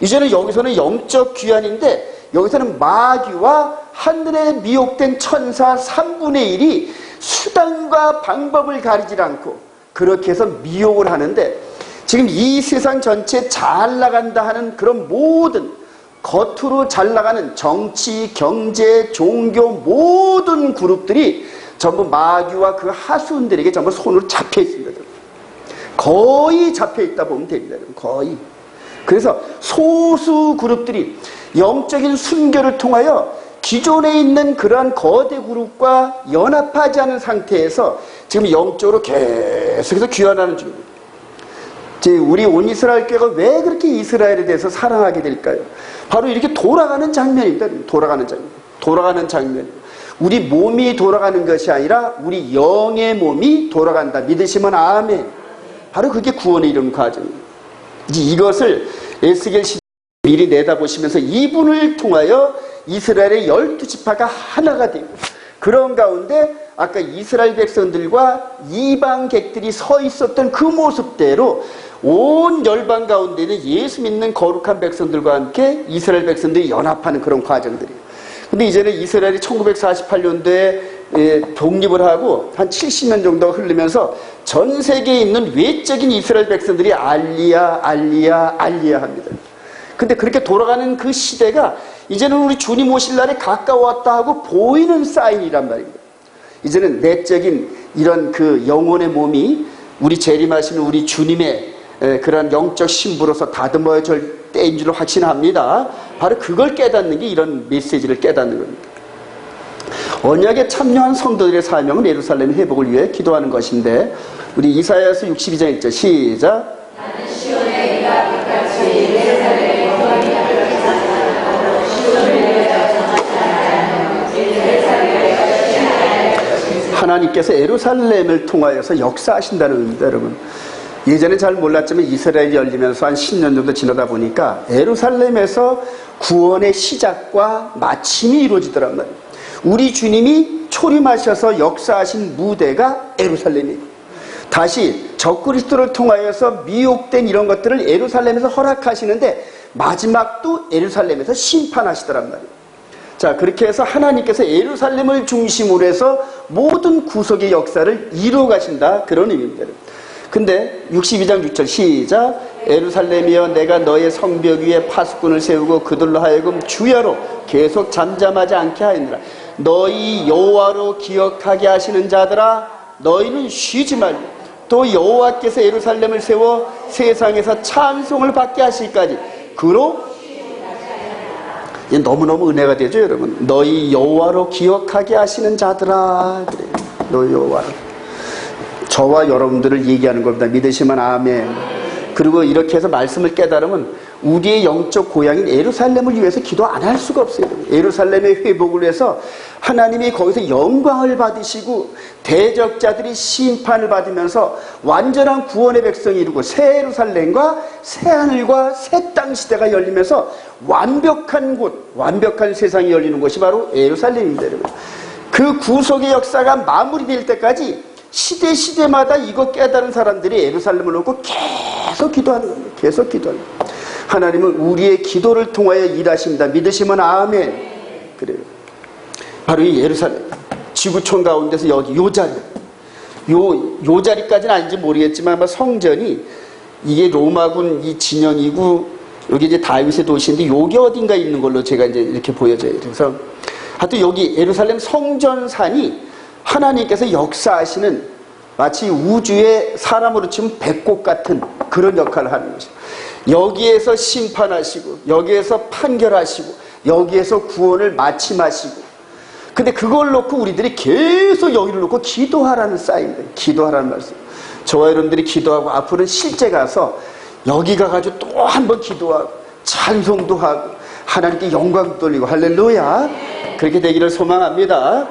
이제는 여기서는 영적 귀환인데, 여기서는 마귀와 하늘에 미혹된 천사 3분의 1이 수단과 방법을 가리지 않고 그렇게 해서 미혹을 하는데, 지금 이 세상 전체에 잘 나간다 하는 그런 모든 겉으로 잘 나가는 정치, 경제, 종교 모든 그룹들이 전부 마귀와 그 하수인들에게 전부 손으로 잡혀 있습니다. 거의 잡혀 있다 보면 됩니다. 거의. 그래서 소수 그룹들이 영적인 순교를 통하여 기존에 있는 그러한 거대 그룹과 연합하지 않은 상태에서 지금 영적으로 계속해서 귀환하는 중입니다. 우리 온 이스라엘 교회가 왜 그렇게 이스라엘에 대해서 사랑하게 될까요? 바로 이렇게 돌아가는 장면입니다. 돌아가는 장면. 우리 몸이 돌아가는 것이 아니라 우리 영의 몸이 돌아간다. 믿으시면 아멘. 바로 그게 구원에 이르는 과정입니다. 이제 이것을 에스겔 시대 미리 내다보시면서 이분을 통하여 이스라엘의 12지파가 하나가 되고, 그런 가운데 아까 이스라엘 백성들과 이방객들이 서 있었던 그 모습대로 온 열방 가운데는 예수 믿는 거룩한 백성들과 함께 이스라엘 백성들이 연합하는 그런 과정들이에요. 근데 이제는 이스라엘이 1948년도에 독립을 하고 한 70년 정도가 흐르면서 전 세계에 있는 외적인 이스라엘 백성들이 알리야 합니다. 근데 그렇게 돌아가는 그 시대가 이제는 우리 주님 오실 날에 가까웠다 하고 보이는 사인이란 말입니다. 이제는 내적인 이런 그 영혼의 몸이 우리 재림하시는 우리 주님의 그런 영적 신부로서 다듬어질 때인 줄 확신합니다. 바로 그걸 깨닫는 게 이런 메시지를 깨닫는 겁니다. 언약에 참여한 성도들의 사명은 예루살렘 회복을 위해 기도하는 것인데, 우리 이사야서 62장 1절 시작. 나는 시온의 이가 빛같이 예루살렘의 하나님께서 예루살렘을 통하여서 역사하신다는 의미입니다, 여러분. 예전에 잘 몰랐지만 이스라엘이 열리면서 한 10년 정도 지나다 보니까 예루살렘에서 구원의 시작과 마침이 이루어지더란 말이에요. 우리 주님이 초림하셔서 역사하신 무대가 예루살렘이에요. 다시 적그리스도를 통하여서 미혹된 이런 것들을 예루살렘에서 허락하시는데 마지막도 예루살렘에서 심판하시더란 말이에요. 자, 그렇게 해서 하나님께서 예루살렘을 중심으로 해서 모든 구속의 역사를 이루어 가신다, 그런 의미입니다. 근데 62장 6절 시작. 예루살렘이여 내가 너의 성벽 위에 파수꾼을 세우고 그들로 하여금 주야로 계속 잠잠하지 않게 하였느라. 너희 여호와로 기억하게 하시는 자들아, 너희는 쉬지 말고 또 여호와께서 예루살렘을 세워 세상에서 찬송을 받게 하실까지 그로 너무너무 은혜가 되죠, 여러분. 너희 여호와로 기억하게 하시는 자들아. 그래요. 너희 여호와로. 저와 여러분들을 얘기하는 겁니다. 믿으시면 아멘. 그리고 이렇게 해서 말씀을 깨달으면 우리의 영적 고향인 예루살렘을 위해서 기도 안 할 수가 없어요. 예루살렘의 회복을 위해서 하나님이 거기서 영광을 받으시고 대적자들이 심판을 받으면서 완전한 구원의 백성이 이루고 새 예루살렘과 새 하늘과 새 땅 시대가 열리면서 완벽한 곳, 완벽한 세상이 열리는 것이 바로 예루살렘입니다, 여러분. 그 구속의 역사가 마무리될 때까지 시대마다 이거 깨달은 사람들이 예루살렘을 놓고 계속 기도하는 겁니다. 계속 기도하는 겁니다. 하나님은 우리의 기도를 통하여 일하십니다. 믿으시면 아멘. 그래요. 바로 이 예루살렘 지구촌 가운데서 여기 요 자리, 요 자리까지는 아닌지 모르겠지만 아마 성전이 이게 로마군 이 진영이고 여기 이제 다윗의 도시인데 여기 어딘가 있는 걸로 제가 이제 이렇게 보여져요. 그래서 하여튼 여기 예루살렘 성전산이 하나님께서 역사하시는 마치 우주의 사람으로 치면 배꼽 같은 그런 역할을 하는 것이죠. 여기에서 심판하시고 여기에서 판결하시고 여기에서 구원을 마침하시고, 근데 그걸 놓고 우리들이 계속 여기를 놓고 기도하라는 사인입니다. 기도하라는 말씀. 저와 여러분들이 기도하고 앞으로는 실제 가서 여기 가가지고 또 한 번 기도하고 찬송도 하고 하나님께 영광 돌리고 할렐루야, 그렇게 되기를 소망합니다.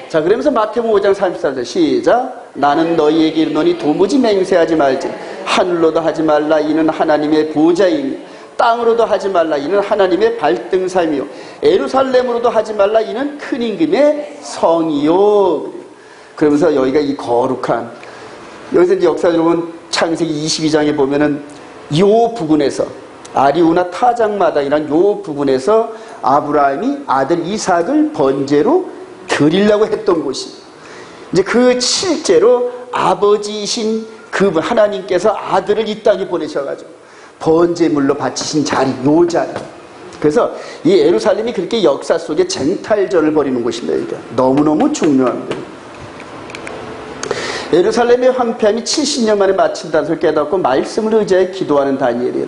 자, 그러면서 마태복음 5장 34절 시작. 나는 너희에게 이르노니 도무지 맹세하지 말지. 하늘로도 하지 말라, 이는 하나님의 보좌이며 땅으로도 하지 말라, 이는 하나님의 발등삼이요 예루살렘으로도 하지 말라, 이는 큰 임금의 성이요. 그러면서 여기가 이 거룩한, 여기서 이제 역사적으로 보면 창세기 22장에 보면은 요 부분에서 아리우나 타작마당이란 요 부분에서 아브라함이 아들 이삭을 번제로 드리려고 했던 곳이, 이제 그 실제로 아버지이신 그분 하나님께서 아들을 이 땅에 보내셔가지고 번제물로 바치신 자리, 요 자리. 그래서 이 예루살렘이 그렇게 역사 속에 쟁탈전을 벌이는 곳입니다. 이게 너무너무 중요합니다. 예루살렘의 황폐함이 70년 만에 마친다는 것을 깨닫고 말씀을 의지해 기도하는 다니엘이에요.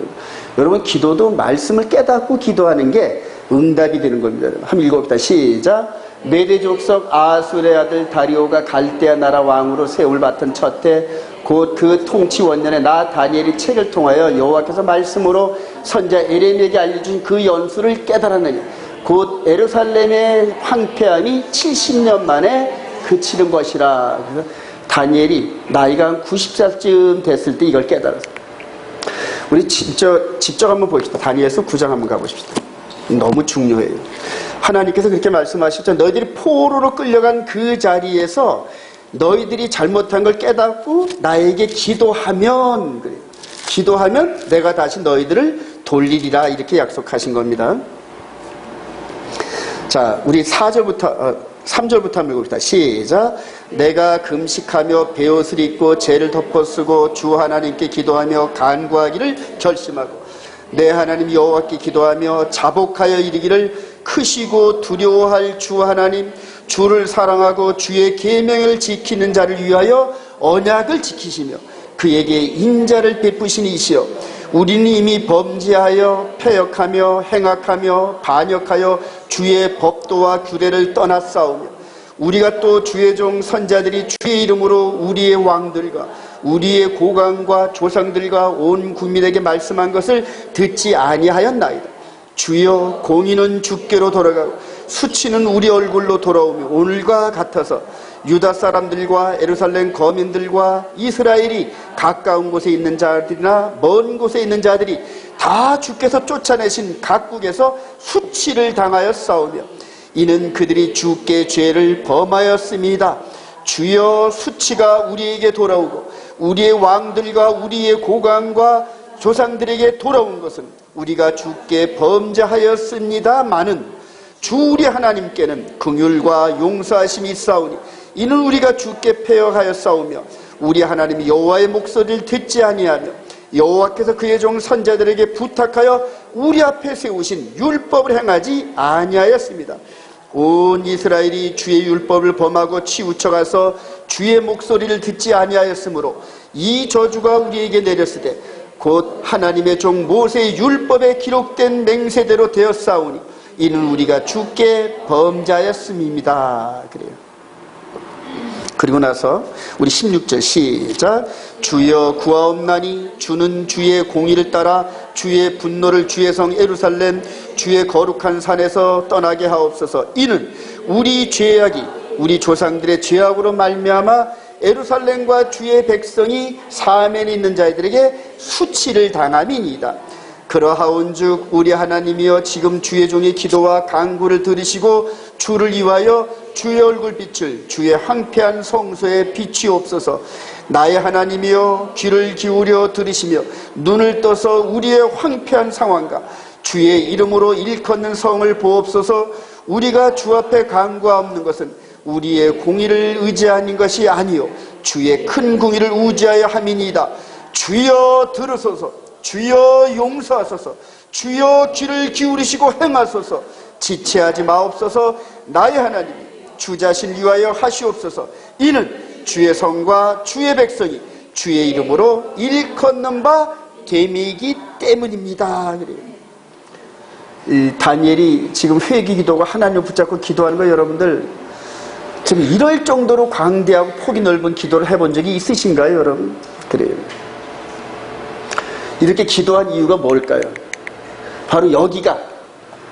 여러분, 기도도 말씀을 깨닫고 기도하는 게 응답이 되는 겁니다. 한번 읽어봅시다. 시작. 메대 족속 아술의 아들 다리오가 갈대아 나라 왕으로 세울 맡은 첫해 곧 그 통치 원년에 나 다니엘이 책을 통하여 여호와께서 말씀으로 선자 에레미야에게 알려준 그 연수를 깨달았느니 곧 예루살렘의 황폐함이 70년 만에 그치는 것이라. 그래서 다니엘이 나이가 한 90살쯤 됐을 때 이걸 깨달았어요. 우리 직접 한번 보십시다. 다니엘서 9장 한번 가보십시다. 너무 중요해요. 하나님께서 그렇게 말씀하셨죠. 너희들이 포로로 끌려간 그 자리에서 너희들이 잘못한 걸 깨닫고 나에게 기도하면, 그래요. 기도하면 내가 다시 너희들을 돌리리라, 이렇게 약속하신 겁니다. 자, 우리 3절부터 한번 읽읍시다. 시작. 내가 금식하며 베옷을 입고 죄를 덮어쓰고 주 하나님께 기도하며 간구하기를 결심하고 내 하나님 여호와께 기도하며 자복하여 이르기를 크시고 두려워할 주 하나님, 주를 사랑하고 주의 계명을 지키는 자를 위하여 언약을 지키시며 그에게 인자를 베푸신 이시여, 우리는 이미 범죄하여 패역하며 행악하며 반역하여 주의 법도와 규례를 떠났사오며 우리가 또 주의 종 선자들이 주의 이름으로 우리의 왕들과 우리의 고관과 조상들과 온 국민에게 말씀한 것을 듣지 아니하였나이다. 주여, 공의는 주께로 돌아가고 수치는 우리 얼굴로 돌아오며 오늘과 같아서 유다 사람들과 예루살렘 거민들과 이스라엘이 가까운 곳에 있는 자들이나 먼 곳에 있는 자들이 다 주께서 쫓아내신 각국에서 수치를 당하여 싸우며 이는 그들이 주께 죄를 범하였습니다. 주여, 수치가 우리에게 돌아오고 우리의 왕들과 우리의 고관과 조상들에게 돌아온 것은 우리가 주께 범죄하였습니다마는 주 우리 하나님께는 긍휼과 용서하심이 있사오니 이는 우리가 주께 패역하였사오며 우리 하나님 여호와의 목소리를 듣지 아니하며 여호와께서 그의 종 선자들에게 부탁하여 우리 앞에 세우신 율법을 행하지 아니하였습니다. 온 이스라엘이 주의 율법을 범하고 치우쳐가서 주의 목소리를 듣지 아니하였으므로 이 저주가 우리에게 내렸으되 곧 하나님의 종 모세의 율법에 기록된 맹세대로 되었사오니 이는 우리가 주께 범죄하였음입니다. 그래요. 그리고 나서 우리 16절 시작. 주여 구하옵나니 주는 주의 공의를 따라 주의 분노를 주의 성 예루살렘 주의 거룩한 산에서 떠나게 하옵소서. 이는 우리 죄악이 우리 조상들의 죄악으로 말미암아 예루살렘과 주의 백성이 사면에 있는 자들에게 수치를 당함이니이다. 그러하온즉 우리 하나님이여 지금 주의 종의 기도와 간구를 들으시고 주를 위하여 주의 얼굴빛을 주의 황폐한 성소에 비추옵소서. 나의 하나님이여 귀를 기울여 들으시며 눈을 떠서 우리의 황폐한 상황과 주의 이름으로 일컫는 성을 보옵소서. 우리가 주 앞에 간구하옵는 것은 우리의 공의를 의지하는 것이 아니요 주의 큰 공의를 의지하여 함이니이다. 주여 들으소서. 주여 용서하소서. 주여 귀를 기울이시고 행하소서. 지체하지 마옵소서. 나의 하나님 주 자신 위하여 하시옵소서. 이는 주의 성과 주의 백성이 주의 이름으로 일컫는 바 됨이기 때문입니다. 이 다니엘이 지금 회개 기도가 하나님을 붙잡고 기도하는 거 여러분들 지금 이럴 정도로 광대하고 폭이 넓은 기도를 해본 적이 있으신가요, 여러분? 그래요. 이렇게 기도한 이유가 뭘까요? 바로 여기가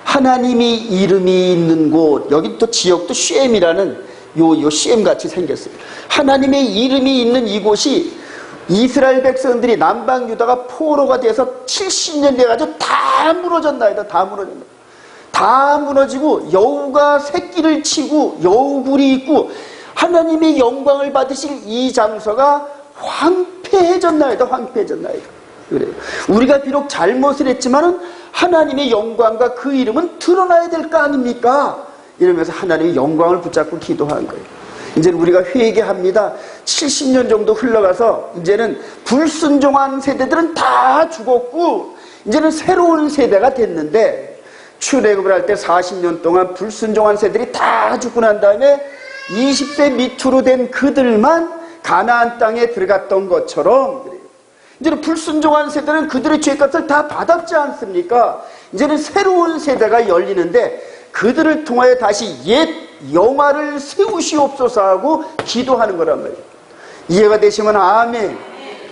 하나님이 이름이 있는 곳, 여기 또 지역도 쉔이라는 요 쉔 같이 생겼어요. 하나님의 이름이 있는 이곳이 이스라엘 백성들이 남방 유다가 포로가 돼서 70년 돼가지고 다 무너졌나이다. 다 무너졌나. 다 무너지고 여우가 새끼를 치고 여우굴이 있고 하나님의 영광을 받으실 이 장소가 황폐해졌나이다. 황폐해졌나이다. 그래요. 우리가 비록 잘못을 했지만은 하나님의 영광과 그 이름은 드러나야 될 거 아닙니까? 이러면서 하나님의 영광을 붙잡고 기도한 거예요. 이제는 우리가 회개합니다. 70년 정도 흘러가서 이제는 불순종한 세대들은 다 죽었고 이제는 새로운 세대가 됐는데 출애굽을 할 때 40년 동안 불순종한 세대들이 다 죽고 난 다음에 20세 밑으로 된 그들만 가나안 땅에 들어갔던 것처럼 그래요. 이제는 불순종한 세대는 그들의 죄값을 다 받았지 않습니까? 이제는 새로운 세대가 열리는데 그들을 통하여 다시 옛 영화를 세우시옵소서 하고 기도하는 거란 말이에요. 이해가 되시면 아멘.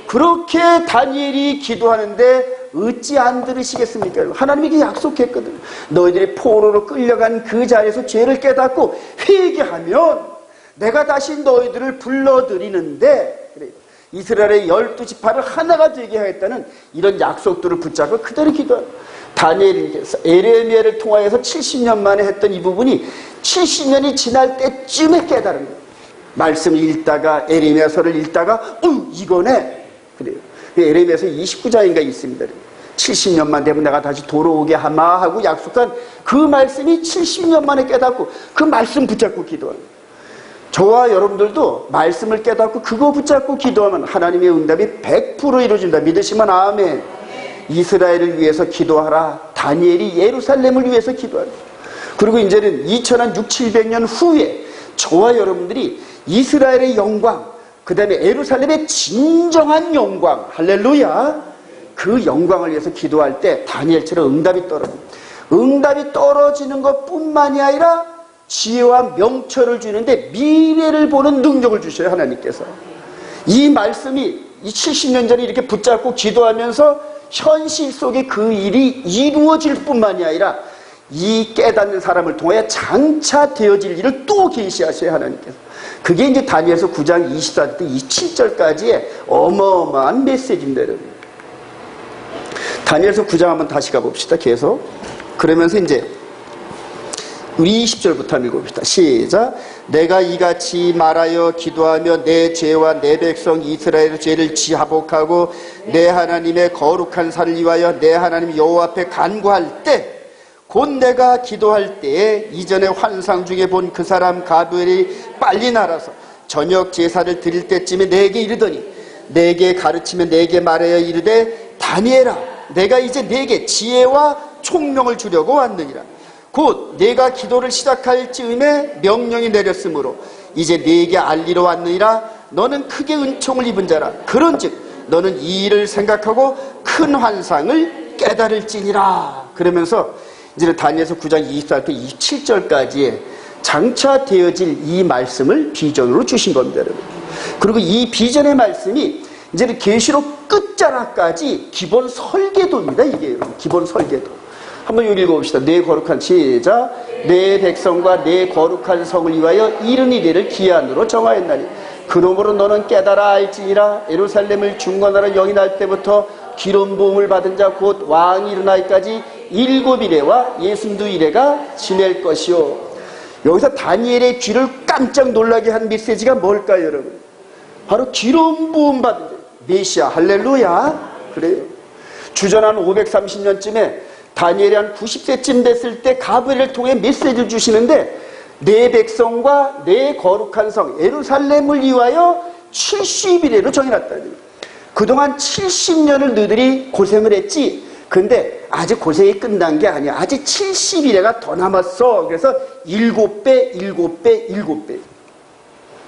그렇게 다니엘이 기도하는데 어찌 안 들으시겠습니까? 하나님이 약속했거든요. 너희들이 포로로 끌려간 그 자리에서 죄를 깨닫고 회개하면 내가 다시 너희들을 불러들이는데, 그래요. 이스라엘의 12지파를 하나가 되게 하겠다는 이런 약속들을 붙잡고 그대로 기도해요. 다니엘이 에레미야를 통하여서 70년 만에 했던 이 부분이 70년이 지날 때쯤에 깨달은 거예요. 말씀을 읽다가 에레미야서를 읽다가 이거네. 그래요. 에레미야서 29장인가 있습니다. 70년만 되면 내가 다시 돌아오게 하마 하고 약속한 그 말씀이 70년 만에 깨닫고 그 말씀 붙잡고 기도하는 거예요. 저와 여러분들도 말씀을 깨닫고 그거 붙잡고 기도하면 하나님의 응답이 100% 이루어진다. 믿으시면 아멘. 이스라엘을 위해서 기도하라. 다니엘이 예루살렘을 위해서 기도하라. 그리고 이제는 2600년 후에 저와 여러분들이 이스라엘의 영광, 그 다음에 예루살렘의 진정한 영광, 할렐루야, 그 영광을 위해서 기도할 때 다니엘처럼 응답이 떨어집니다. 응답이 떨어지는 것뿐만이 아니라 지혜와 명철을 주는데 미래를 보는 능력을 주셔요. 하나님께서. 이 말씀이 이 70년 전에 이렇게 붙잡고 기도하면서 현실 속에 그 일이 이루어질 뿐만이 아니라 이 깨닫는 사람을 통해 장차 되어질 일을 또 계시하셔요. 하나님께서. 그게 이제 다니엘서 9장 24절 27절까지의 어마어마한 메시지입니다. 여러분. 다니엘서 9장 한번 다시 가봅시다. 계속. 그러면서 이제 우리 20절부터 한번 읽어봅시다. 시작. 내가 이같이 말하여 기도하며 내 죄와 내 백성 이스라엘의 죄를 지하복하고 내 하나님의 거룩한 산을 위하여 내 하나님 여호와 앞에 간구할 때 곧 내가 기도할 때에 이전에 환상 중에 본 그 사람 가브엘이 빨리 날아서 저녁 제사를 드릴 때쯤에 내게 이르더니 내게 가르치며 내게 말하여 이르되 다니엘아 내가 이제 내게 지혜와 총명을 주려고 왔느니라. 곧 내가 기도를 시작할 즈음에 명령이 내렸으므로 이제 네게 알리러 왔느니라. 너는 크게 은총을 입은 자라. 그런즉 너는 이 일을 생각하고 큰 환상을 깨달을지니라. 그러면서 이제 다니엘서 9장 24절부터 27절까지의 장차 되어질 이 말씀을 비전으로 주신 겁니다. 여러분. 그리고 이 비전의 말씀이 이제 계시록 끝자락까지 기본 설계도입니다. 이게 기본 설계도. 한번 여기 읽어봅시다. 내 거룩한 시작. 내 백성과 내 거룩한 성을 위하여 이른 이래를 기한으로 정하였나니 그러므로 너는 깨달아 알지니라. 예루살렘을 중건하러 영이 날 때부터 기름 부음을 받은 자 곧 왕이 일어나기까지 7이래와 62이래가 지낼 것이요. 여기서 다니엘의 귀를 깜짝 놀라게 한 메시지가 뭘까요, 여러분? 바로 기름 부음 받은 자 메시아. 할렐루야. 그래요. 주전 한 530년쯤에 다니엘이 한 90세쯤 됐을 때 가브리엘을 통해 메시지를 주시는데 내 백성과 내 거룩한 성 예루살렘을 위하여 70일에로 정해놨다는 거예요. 그동안 70년을 너희들이 고생을 했지. 근데 아직 고생이 끝난 게 아니야. 아직 70일에가 더 남았어. 그래서 7배, 7배, 7배.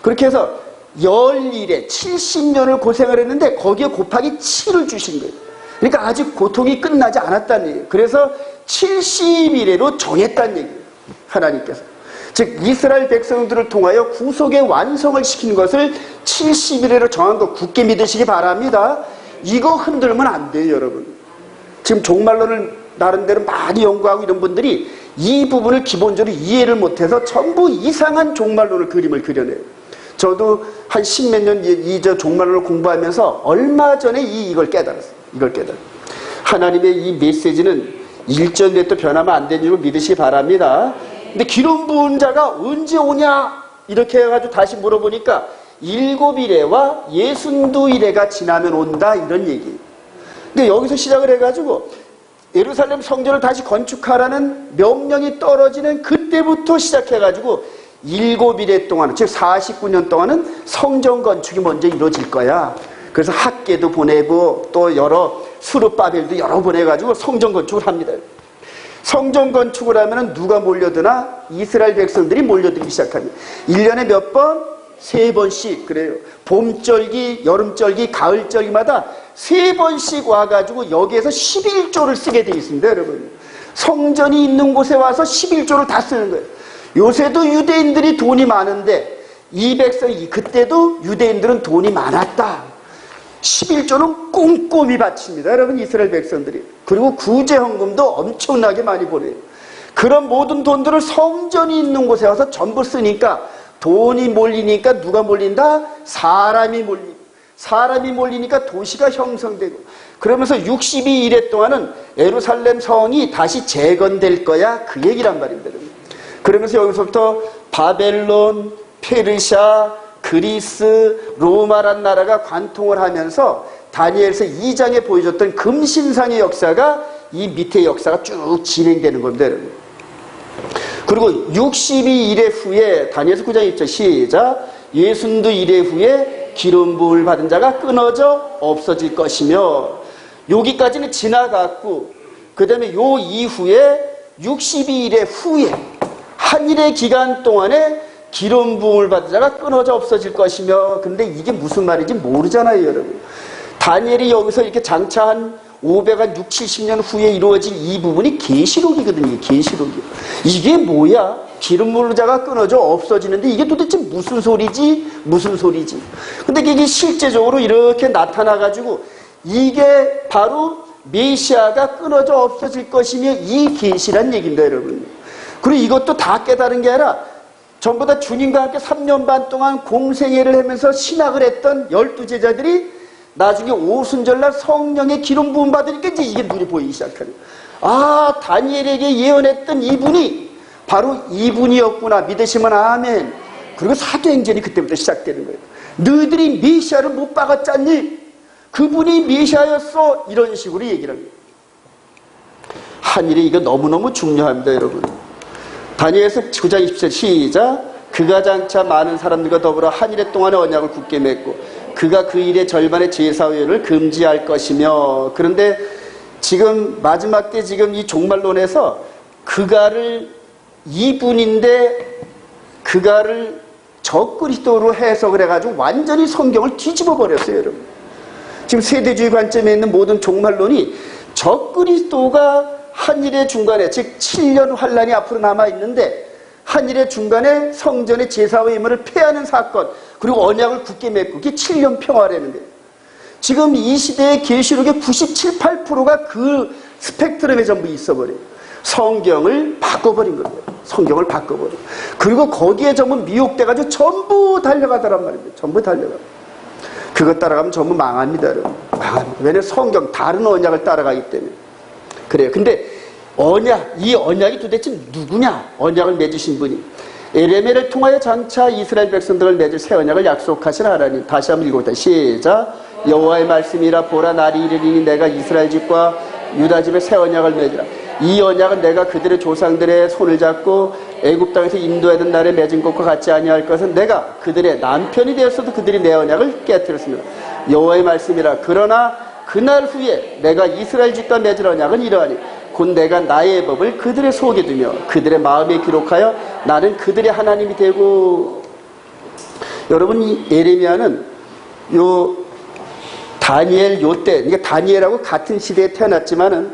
그렇게 해서 10일에 70년을 고생을 했는데 거기에 곱하기 7을 주신 거예요. 그러니까 아직 고통이 끝나지 않았다는 얘기예요. 그래서 70일에로 정했다는 얘기예요. 하나님께서. 즉 이스라엘 백성들을 통하여 구속의 완성을 시키는 것을 70일에로 정한 거 굳게 믿으시기 바랍니다. 이거 흔들면 안 돼요, 여러분. 지금 종말론을 나름대로 많이 연구하고 이런 분들이 이 부분을 기본적으로 이해를 못해서 전부 이상한 종말론을 그림을 그려내요. 저도 한 10몇 년 이 종말론을 공부하면서 얼마 전에 이걸 깨달았어요. 이걸 깨달았어요. 하나님의 이 메시지는 일전에도 변하면 안 되는 줄 믿으시기 바랍니다. 근데 기름 부은 자가 언제 오냐? 이렇게 해가지고 다시 물어보니까 7이래와 62이래가 지나면 온다. 이런 얘기예요. 근데 여기서 시작을 해가지고 예루살렘 성전을 다시 건축하라는 명령이 떨어지는 그때부터 시작해가지고 7일에 동안, 즉 49년 동안은 성전 건축이 먼저 이루어질 거야. 그래서 학계도 보내고 또 여러 수르바벨도 여러 보내가지고 성전 건축을 합니다. 성전 건축을 하면 누가 몰려드나? 이스라엘 백성들이 몰려들기 시작합니다. 1년에 몇 번? 3번씩. 그래요. 봄절기, 여름절기, 가을절기마다 3번씩 와가지고 여기에서 11조를 쓰게 되어 있습니다, 여러분. 성전이 있는 곳에 와서 11조를 다 쓰는 거예요. 요새도 유대인들이 돈이 많은데 이 백성이 그때도 유대인들은 돈이 많았다. 11조는 꼼꼼히 바칩니다. 여러분 이스라엘 백성들이. 그리고 구제헌금도 엄청나게 많이 보내요. 그런 모든 돈들을 성전이 있는 곳에 와서 전부 쓰니까 돈이 몰리니까 누가 몰린다? 사람이 몰린다. 사람이 몰리니까 도시가 형성되고 그러면서 62일에 동안은 예루살렘 성이 다시 재건될 거야. 그 얘기란 말입니다. 그러면서 여기서부터 바벨론, 페르시아, 그리스, 로마란 나라가 관통을 하면서 다니엘서 2장에 보여줬던 금신상의 역사가 이 밑에 역사가 쭉 진행되는 겁니다. 그리고 62일의 후에 다니엘서 9장 1절 시작. 예순두 일의 후에 기름 부음을 받은 자가 끊어져 없어질 것이며 여기까지는 지나갔고 그 다음에 요 이후에 62일의 후에 한일의 기간 동안에 기름 부음을 받은 자가 끊어져 없어질 것이며 근데 이게 무슨 말인지 모르잖아요 여러분. 다니엘이 여기서 이렇게 장차 한 500한 70년 후에 이루어질 이 부분이 계시록이거든요. 계시록이. 이게 뭐야? 기름 부은 자가 끊어져 없어지는데 이게 도대체 무슨 소리지? 무슨 소리지? 근데 이게 실제적으로 이렇게 나타나가지고 이게 바로 메시아가 끊어져 없어질 것이며 이 계시란 얘기입니다, 여러분. 그리고 이것도 다 깨달은 게 아니라 전부 다 주님과 함께 3년 반 동안 공생애를 하면서 신학을 했던 12제자들이 나중에 오순절날 성령의 기름 부음 받으니까 이제 이게 눈이 보이기 시작하는 거예요. 아, 다니엘에게 예언했던 이분이 바로 이분이었구나. 믿으시면 아멘. 그리고 사도행전이 그때부터 시작되는 거예요. 너희들이 메시아를 못 박았잖니? 그분이 메시아였어. 이런 식으로 얘기를 합니다. 한일이 이거 너무너무 중요합니다, 여러분. 다니엘서 9장 20절 시작. 그가 장차 많은 사람들과 더불어 한일의 동안의 언약을 굳게 맺고 그가 그 일의 절반의 제사회를 금지할 것이며 그런데 지금 마지막 때 지금 이 종말론에서 그가를 이분인데 그가를 적그리스도로 해석을 해가지고 완전히 성경을 뒤집어 버렸어요, 여러분. 지금 세대주의 관점에 있는 모든 종말론이 적그리스도가 한일의 중간에 즉 7년 환란이 앞으로 남아있는데 한일의 중간에 성전의 제사와 예물을 폐하는 사건 그리고 언약을 굳게 맺고 그게 7년 평화라는데 지금 이 시대의 계시록의 97, 8%가 그 스펙트럼에 전부 있어버려요. 성경을 바꿔버린 거예요. 성경을 바꿔버려. 그리고 거기에 전부 미혹돼가지고 전부 달려가더란 말입니다. 전부 달려가. 그것 따라가면 전부 망합니다, 여러분. 망합니다. 왜냐하면 성경 다른 언약을 따라가기 때문에 그래요. 근데 언약, 이 언약이 도대체 누구냐? 언약을 맺으신 분이 에레미야를 통하여 장차 이스라엘 백성들을 맺을 새 언약을 약속하신 하나님. 다시 한번 읽어보자. 시작. 여호와의 말씀이라 보라 날이 이르리니 내가 이스라엘 집과 유다 집에 새 언약을 맺으라. 이 언약은 내가 그들의 조상들의 손을 잡고 애굽 땅에서 인도하던 날에 맺은 것과 같지 아니할 것은 내가 그들의 남편이 되었어도 그들이 내 언약을 깨뜨렸습니다. 여호와의 말씀이라. 그러나 그날 후에 내가 이스라엘 집과 맺을 언약은 이러하니 곧 내가 나의 법을 그들의 속에 두며 그들의 마음에 기록하여 나는 그들의 하나님이 되고. 여러분 이 예레미야는 요 다니엘 요 때 그러니까 다니엘하고 같은 시대에 태어났지만은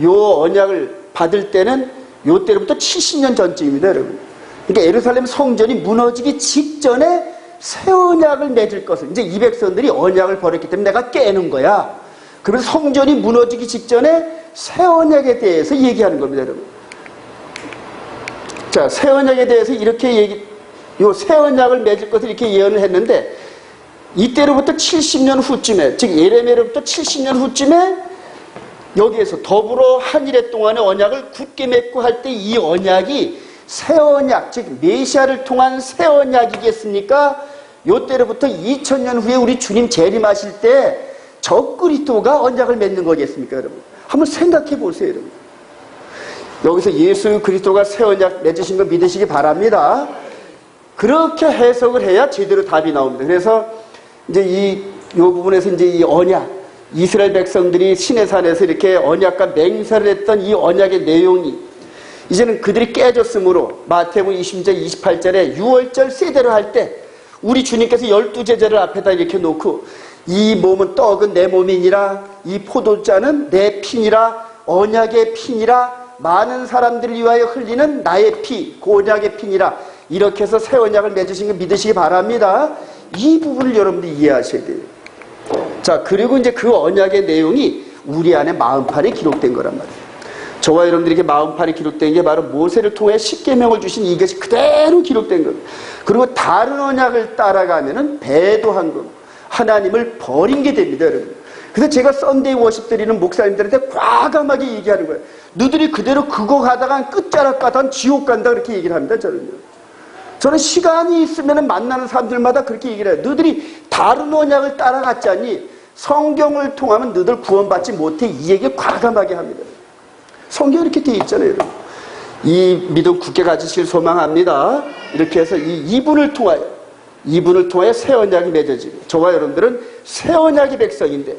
요 언약을 받을 때는 요 때로부터 70년 전쯤입니다, 여러분. 그러니까 예루살렘 성전이 무너지기 직전에 새 언약을 맺을 것을 이제 이 백성들이 언약을 버렸기 때문에 내가 깨는 거야. 그래서 성전이 무너지기 직전에 새 언약에 대해서 얘기하는 겁니다, 여러분. 자, 새 언약에 대해서 이렇게 요 새 언약을 맺을 것을 이렇게 예언을 했는데 이때로부터 70년 후쯤에 즉 예레미야로부터 70년 후쯤에 여기에서 더불어 한일의 동안의 언약을 굳게 맺고 할 때 이 언약이 새 언약 즉 메시아를 통한 새 언약이겠습니까? 요때로부터 2000년 후에 우리 주님 재림하실 때 적그리스도가 언약을 맺는 거겠습니까, 여러분? 한번 생각해 보세요, 여러분. 여기서 예수 그리스도가 새 언약 맺으신 거 믿으시기 바랍니다. 그렇게 해석을 해야 제대로 답이 나옵니다. 그래서 이제 이 부분에서 이제 이 언약, 이스라엘 백성들이 시내산에서 이렇게 언약과 맹세를 했던 이 언약의 내용이 이제는 그들이 깨졌으므로 마태복음 20절 28절에 유월절 세대를 할 때 우리 주님께서 12제자를 앞에다 이렇게 놓고 이 몸은 떡은 내 몸이니라 이 포도잔은 내 피니라 언약의 피니라 많은 사람들을 위하여 흘리는 나의 피, 그 언약의 피니라. 이렇게 해서 새 언약을 맺으신 거 믿으시기 바랍니다. 이 부분을 여러분들이 이해하셔야 돼요. 자, 그리고 이제 그 언약의 내용이 우리 안에 마음판에 기록된 거란 말이에요. 저와 여러분들에게 마음판에 기록된 게 바로 모세를 통해 십계명을 주신 이것이 그대로 기록된 겁니다. 그리고 다른 언약을 따라가면은 배도한 거, 하나님을 버린 게 됩니다, 여러분. 그래서 제가 썬데이 워십 드리는 목사님들한테 과감하게 얘기하는 거예요. 너희들이 그대로 그거 가다가 끝자락 가다 지옥 간다, 그렇게 얘기를 합니다, 저는요. 저는 시간이 있으면 만나는 사람들마다 그렇게 얘기를 해요. 너희들이 다른 언약을 따라갔자니 성경을 통하면 너희들 구원받지 못해, 이 얘기를 과감하게 합니다. 성경이 이렇게 되어 있잖아요, 여러분. 이 믿음 굳게 가지실 소망합니다. 이렇게 해서 이분을 통하여 새 언약이 맺어지고, 저와 여러분들은 새 언약의 백성인데,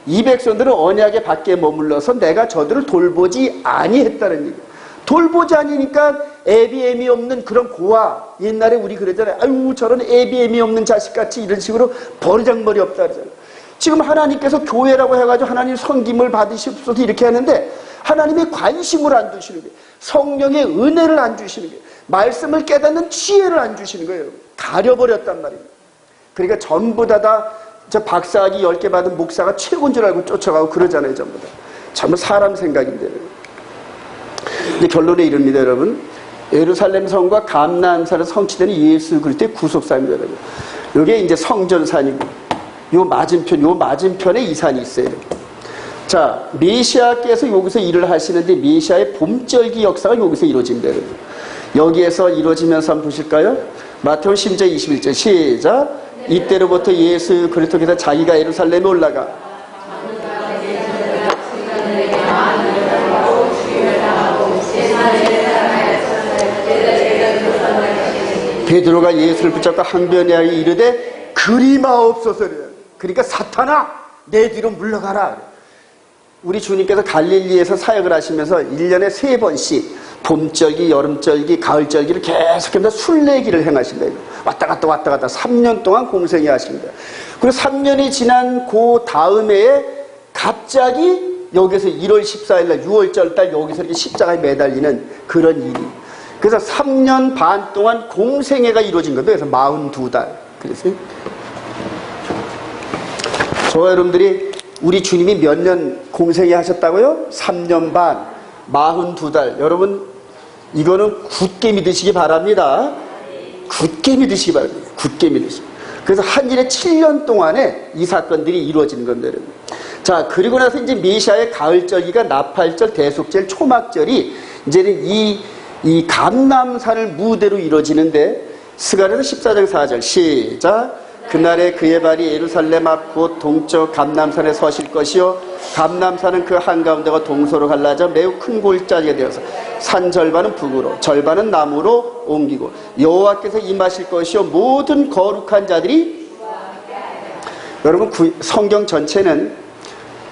이 백성들은 언약의 밖에 머물러서 내가 저들을 돌보지 아니했다는 얘기예요. 돌보지 아니니까 애비애미 없는 그런 고아, 옛날에 우리 그러잖아요. 아유, 저런 애비애미 없는 자식같이 이런 식으로 버르장머리 없다 그러잖아요. 지금 하나님께서 교회라고 해가지고 하나님 섬김을 받으시옵소서 이렇게 하는데, 하나님의 관심을 안 주시는 거예요. 성령의 은혜를 안 주시는 거예요. 말씀을 깨닫는 지혜를 안 주시는 거예요. 가려버렸단 말이에요. 그러니까 전부 다 저 박사학위 10개 받은 목사가 최고인 줄 알고 쫓아가고 그러잖아요, 전부 다. 전부 사람 생각인데. 근데 결론에 이릅니다, 여러분. 예루살렘 성과 감람산의 성취되는 예수 그리스도의 구속사입니다, 여러분. 이게 이제 성전산이고, 요 맞은편에 이 산이 있어요. 자, 메시아께서 여기서 일을 하시는데 메시아의 봄절기 역사가 여기서 이루어집니다, 여러분. 여기에서 이루어지면서 한번 보실까요? 마태복음 10장 21절 시작. 이때로부터 예수 그리스도께서 자기가 예루살렘에 올라가 베드로가 예수를 붙잡고 항변하여 이르되 그리마옵소서. 그러니까 사탄아, 내 뒤로 물러가라. 우리 주님께서 갈릴리에서 사역을 하시면서 1년에 3번씩 봄절기, 여름절기, 가을절기를 계속해서 순례기를 행하신다. 왔다 갔다 3년 동안 공생해 하십니다. 그리고 3년이 지난 그 다음 해에 갑자기 여기서 1월 14일 날 6월절 달 여기서 이렇게 십자가에 매달리는 그런 일이. 그래서 3년 반 동안 공생애가 이루어진 거예요. 그래서 42달. 그래서 저와 여러분들이 우리 주님이 몇 년 공생애 하셨다고요? 3년 반, 42달. 여러분, 이거는 굳게 믿으시기 바랍니다. 굳게 믿으시기 바랍니다. 굳게 믿으시기. 그래서 한 일에 7년 동안에 이 사건들이 이루어지는 건데, 여러분. 자, 그리고 나서 이제 메시아의 가을절기가 나팔절, 대속절, 초막절이 이제는 이 감람산을 무대로 이루어지는데, 스가랴서 14장 4절 시작. 그날에 그의 발이 예루살렘 앞 곧 동쪽 감람산에 서실 것이요 감람산은 그 한가운데가 동서로 갈라져 매우 큰 골짜기가 되어서 산 절반은 북으로 절반은 남으로 옮기고 여호와께서 임하실 것이요 모든 거룩한 자들이. 여러분, 성경 전체는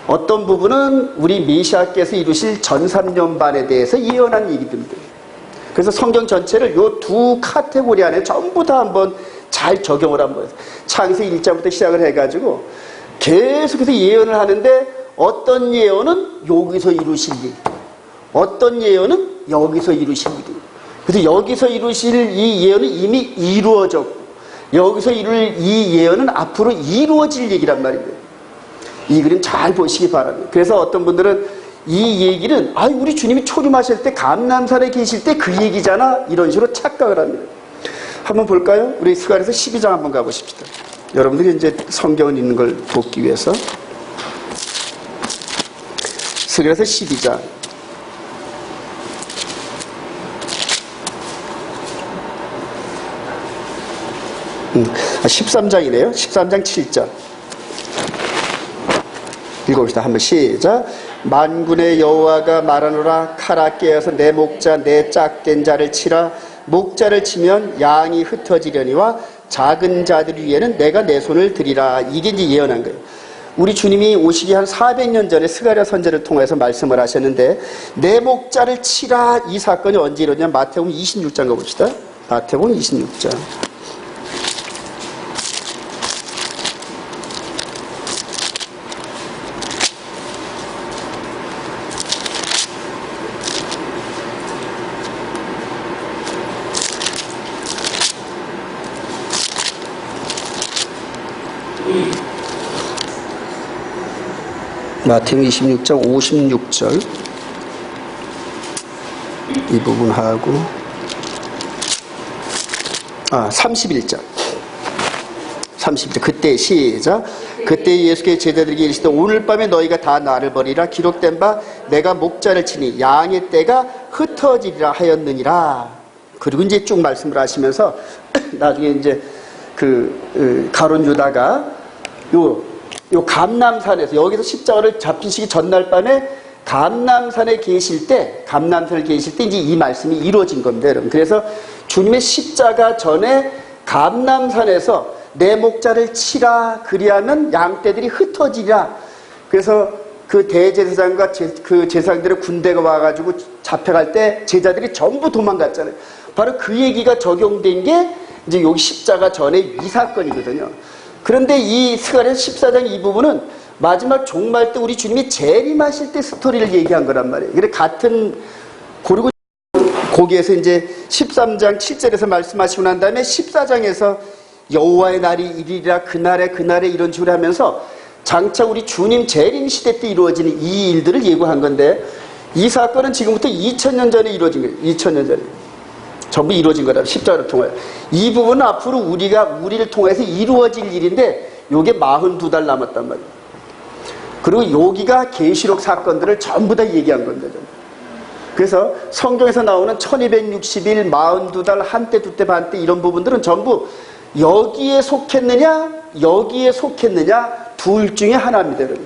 어떤 부분은 우리 메시아께서 이루실 전삼년반에 대해서 예언한 얘기들입니다. 그래서 성경 전체를 요 두 카테고리 안에 전부 다 한번 잘 적용을 한번 해서 창세기 1장부터 시작을 해가지고 계속해서 예언을 하는데, 어떤 예언은 여기서 이루실 일, 어떤 예언은 여기서 이루실 일. 그래서 여기서 이루실 이 예언은 이미 이루어졌고 여기서 이룰 이 예언은 앞으로 이루어질 얘기란 말입니다. 이 그림 잘 보시기 바랍니다. 그래서 어떤 분들은 이 얘기는 우리 주님이 초림하실 때 감람산에 계실 때 그 얘기잖아, 이런 식으로 착각을 합니다. 한번 볼까요? 우리 스가랴서 12장 한번 가보십시다. 여러분들이 이제 성경을 읽는 걸 돕기 위해서. 스가랴서 12장. 13장이네요. 13장 7절. 읽어봅시다. 한번 시작. 만군의 여호와가 말하노라. 칼아 깨어서 내 목자 내 짝된 자를 치라. 목자를 치면 양이 흩어지려니와 작은 자들 위에는 내가 내 손을 들이라. 이게 이제 예언한 거예요. 우리 주님이 오시기 한 400년 전에 스가랴 선지자를 통해서 말씀을 하셨는데, 내 목자를 치라, 이 사건이 언제 이루어졌냐? 마태복음 26장 가봅시다. 마태복음 26장. 마태복음 26장 56절 이 부분하고 31절 그때 시작. 그때 예수께서 제자들에게 이르시되 오늘 밤에 너희가 다 나를 버리라. 기록된 바 내가 목자를 치니 양의 떼가 흩어지리라 하였느니라. 그리고 이제 쭉 말씀을 하시면서 나중에 이제 가룟 유다가 요 감람산에서 여기서 십자가를 잡히시기 전날 밤에 감람산에 계실 때 이제 이 말씀이 이루어진 겁니다, 여러분. 그래서 주님의 십자가 전에 감람산에서 내 목자를 치라 그리하면 양떼들이 흩어지리라. 그래서 그 대제사장과 그 제사장들의 군대가 와가지고 잡혀갈 때 제자들이 전부 도망갔잖아요. 바로 그 얘기가 적용된 게 이제 여기 십자가 전에 이 사건이거든요. 그런데 이 스가랴 14장 이 부분은 마지막 종말 때 우리 주님이 재림하실 때 스토리를 얘기한 거란 말이에요. 그래 같은 그리고 거기에서 이제 13장 7절에서 말씀하시고 난 다음에 14장에서 여호와의 날이 이리라 그날에 이런 식으로 하면서 장차 우리 주님 재림 시대 때 이루어지는 이 일들을 예고한 건데 이 사건은 지금부터 2000년 전에 이루어진 거예요. 2000년 전에. 전부 이루어진 거다. 십자가를 통하여. 이 부분은 앞으로 우리를 통해서 이루어질 일인데 요게 42달 남았단 말이에요. 그리고 여기가 계시록 사건들을 전부 다 얘기한 겁니다. 그래서 성경에서 나오는 1260일, 42달, 한때, 두때, 반때 이런 부분들은 전부 여기에 속했느냐 둘 중에 하나입니다. 여러분.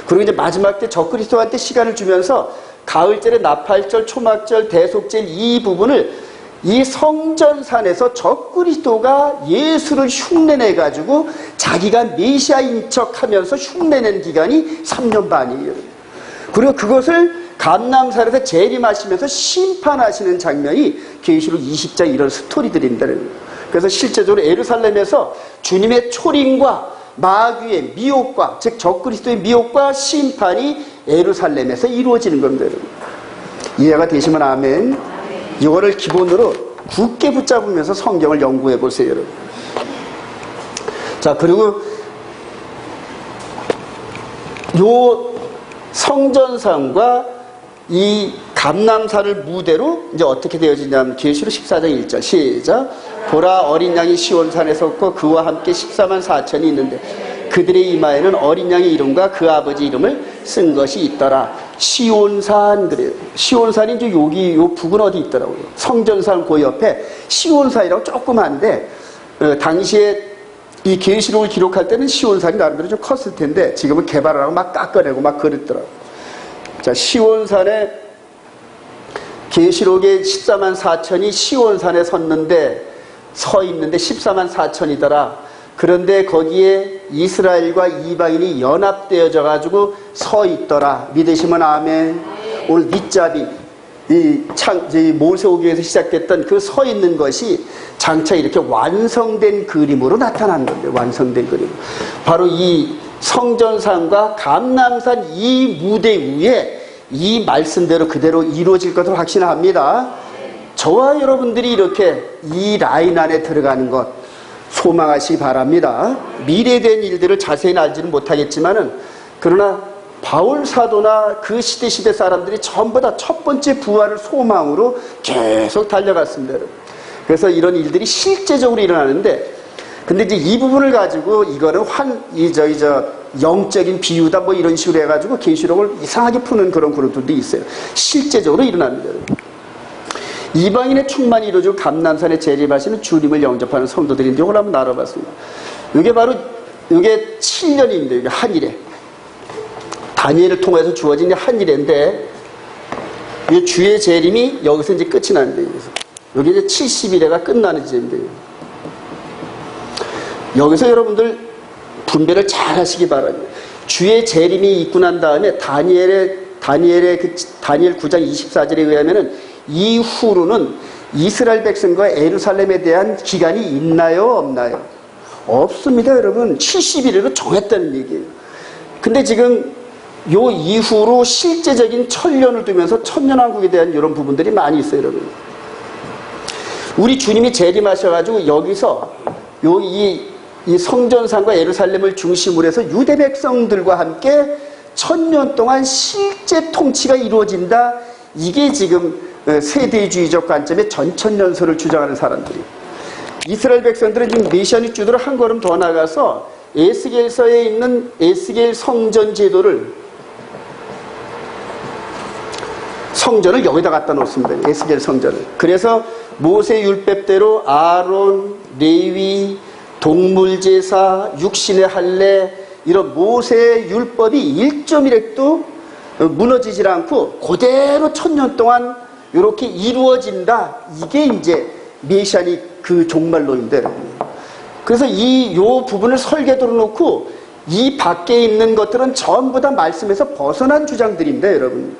그리고 이제 마지막 때 적그리스도한테 시간을 주면서 가을절에 나팔절, 초막절, 대속절 이 부분을 이 성전산에서 적그리스도가 예수를 흉내내가지고 자기가 메시아인 척하면서 흉내낸 기간이 3년 반이에요. 그리고 그것을 감람산에서 재림하시면서 심판하시는 장면이 계시록 20장 이런 스토리들입니다. 그래서 실제적으로 예루살렘에서 주님의 초림과 마귀의 미혹과 즉 적그리스도의 미혹과 심판이 예루살렘에서 이루어지는 겁니다. 이해가 되시면 아멘. 이거를 기본으로 굳게 붙잡으면서 성경을 연구해 보세요, 여러분. 자, 그리고 요 성전산과 이 감람산을 무대로 이제 어떻게 되어지냐면 계시록 14장 1절 시작. 보라 어린 양이 시온산에 섰고 그와 함께 14만 4천이 있는데 그들의 이마에는 어린 양의 이름과 그 아버지 이름을 쓴 것이 있더라. 시온산 그래요. 시온산이 이제 여기 요 북은 어디 있더라고요. 성전산 그 옆에 시온산이라고 조그만데 당시에 이 계시록을 기록할 때는 시온산이 나름대로 좀 컸을 텐데 지금은 개발을 하고 막 깎아내고 막 그랬더라고요. 자, 시온산에 계시록에 14만 4천이 시온산에 서 있는데 14만 4천이더라. 그런데 거기에 이스라엘과 이방인이 연합되어져 가지고 서 있더라. 믿으시면 아멘. 오늘 밑잡이 이 모세오경에서 시작됐던 그 서 있는 것이 장차 이렇게 완성된 그림으로 나타난 건데 완성된 그림. 바로 이 성전산과 감람산 이 무대 위에 이 말씀대로 그대로 이루어질 것을 확신합니다. 저와 여러분들이 이렇게 이 라인 안에 들어가는 것 소망하시기 바랍니다. 미래된 일들을 자세히 알지는 못하겠지만은 그러나 바울 사도나 그 시대 사람들이 전부 다 첫 번째 부활을 소망으로 계속 달려갔습니다. 그래서 이런 일들이 실제적으로 일어나는데 근데 이제 이 부분을 가지고 이거는 영적인 비유다 뭐 이런 식으로 해가지고 계시록을 이상하게 푸는 그런 그룹들도 있어요. 실제적으로 일어납니다. 이방인의 충만이 이루어지고 감람산에 재림하시는 주님을 영접하는 성도들인데 이걸 한번 알아봤습니다. 이게 바로 이게 7년입니다. 이게 한일에 다니엘을 통해서 주어진 한일인데 이 주의 재림이 여기서 이제 끝이 나는데 여기 이제 70일에가 끝나는 지점인데 여기서 여러분들 분별을 잘 하시기 바랍니다. 주의 재림이 있고 난 다음에 다니엘 9장 24절에 의하면은 이후로는 이스라엘 백성과 예루살렘에 대한 기간이 있나요? 없나요? 없습니다, 여러분. 70일으로 정했다는 얘기예요. 근데 지금 요 이후로 실제적인 천년을 두면서 천년왕국에 대한 이런 부분들이 많이 있어요, 여러분. 우리 주님이 재림하셔가지고 여기서 이 성전산과 예루살렘을 중심으로 해서 유대 백성들과 함께 천년 동안 실제 통치가 이루어진다. 이게 지금 세대주의적 관점의 전천년설을 주장하는 사람들이. 이스라엘 백성들은 지금 메시아닉 주도를 한 걸음 더 나가서 에스겔서에 있는 에스겔 성전 제도를, 성전을 여기다 갖다 놓습니다. 에스겔 성전을. 그래서 모세 율법대로 아론, 레위, 동물제사, 육신의 할례, 이런 모세의 율법이 1.1획도 무너지질 않고 그대로 천년 동안 이렇게 이루어진다. 이게 이제 메시아닉 그 종말론인데, 그래서 요 부분을 설계도로 놓고 이 밖에 있는 것들은 전부 다 말씀에서 벗어난 주장들입니다, 여러분.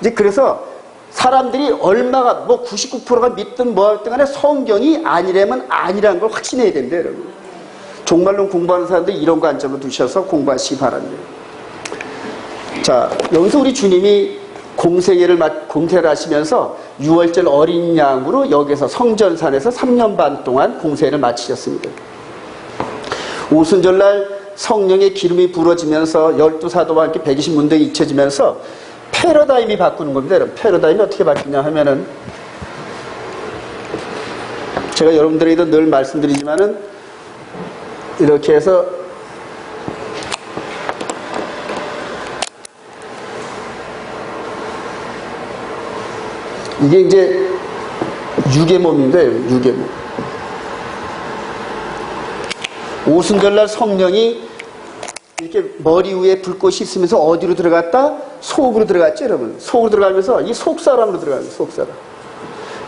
이제 그래서 사람들이 얼마가 뭐 99%가 믿든 뭐 하든 간에 성경이 아니라면 아니라는 걸 확신해야 된다, 여러분. 종말론 공부하는 사람들이 이런 관점을 두셔서 공부하시기 바랍니다. 자, 여기서 우리 주님이 공세를 하시면서 6월절 어린 양으로 여기서 성전산에서 3년 반 동안 공세를 마치셨습니다. 오순절날 성령의 기름이 부어지면서 12사도와 함께 120문들이 잊혀지면서 패러다임이 바꾸는 겁니다. 여러분, 패러다임이 어떻게 바뀌냐 하면은, 제가 여러분들에게도 늘 말씀드리지만은 이렇게 해서 이게 이제 육의 몸인데, 육의 몸. 오순절날 성령이 이렇게 머리 위에 불꽃이 있으면서 어디로 들어갔다? 속으로 들어갔죠, 여러분. 속으로 들어가면서 이 속사람으로 들어갑니다, 속사람.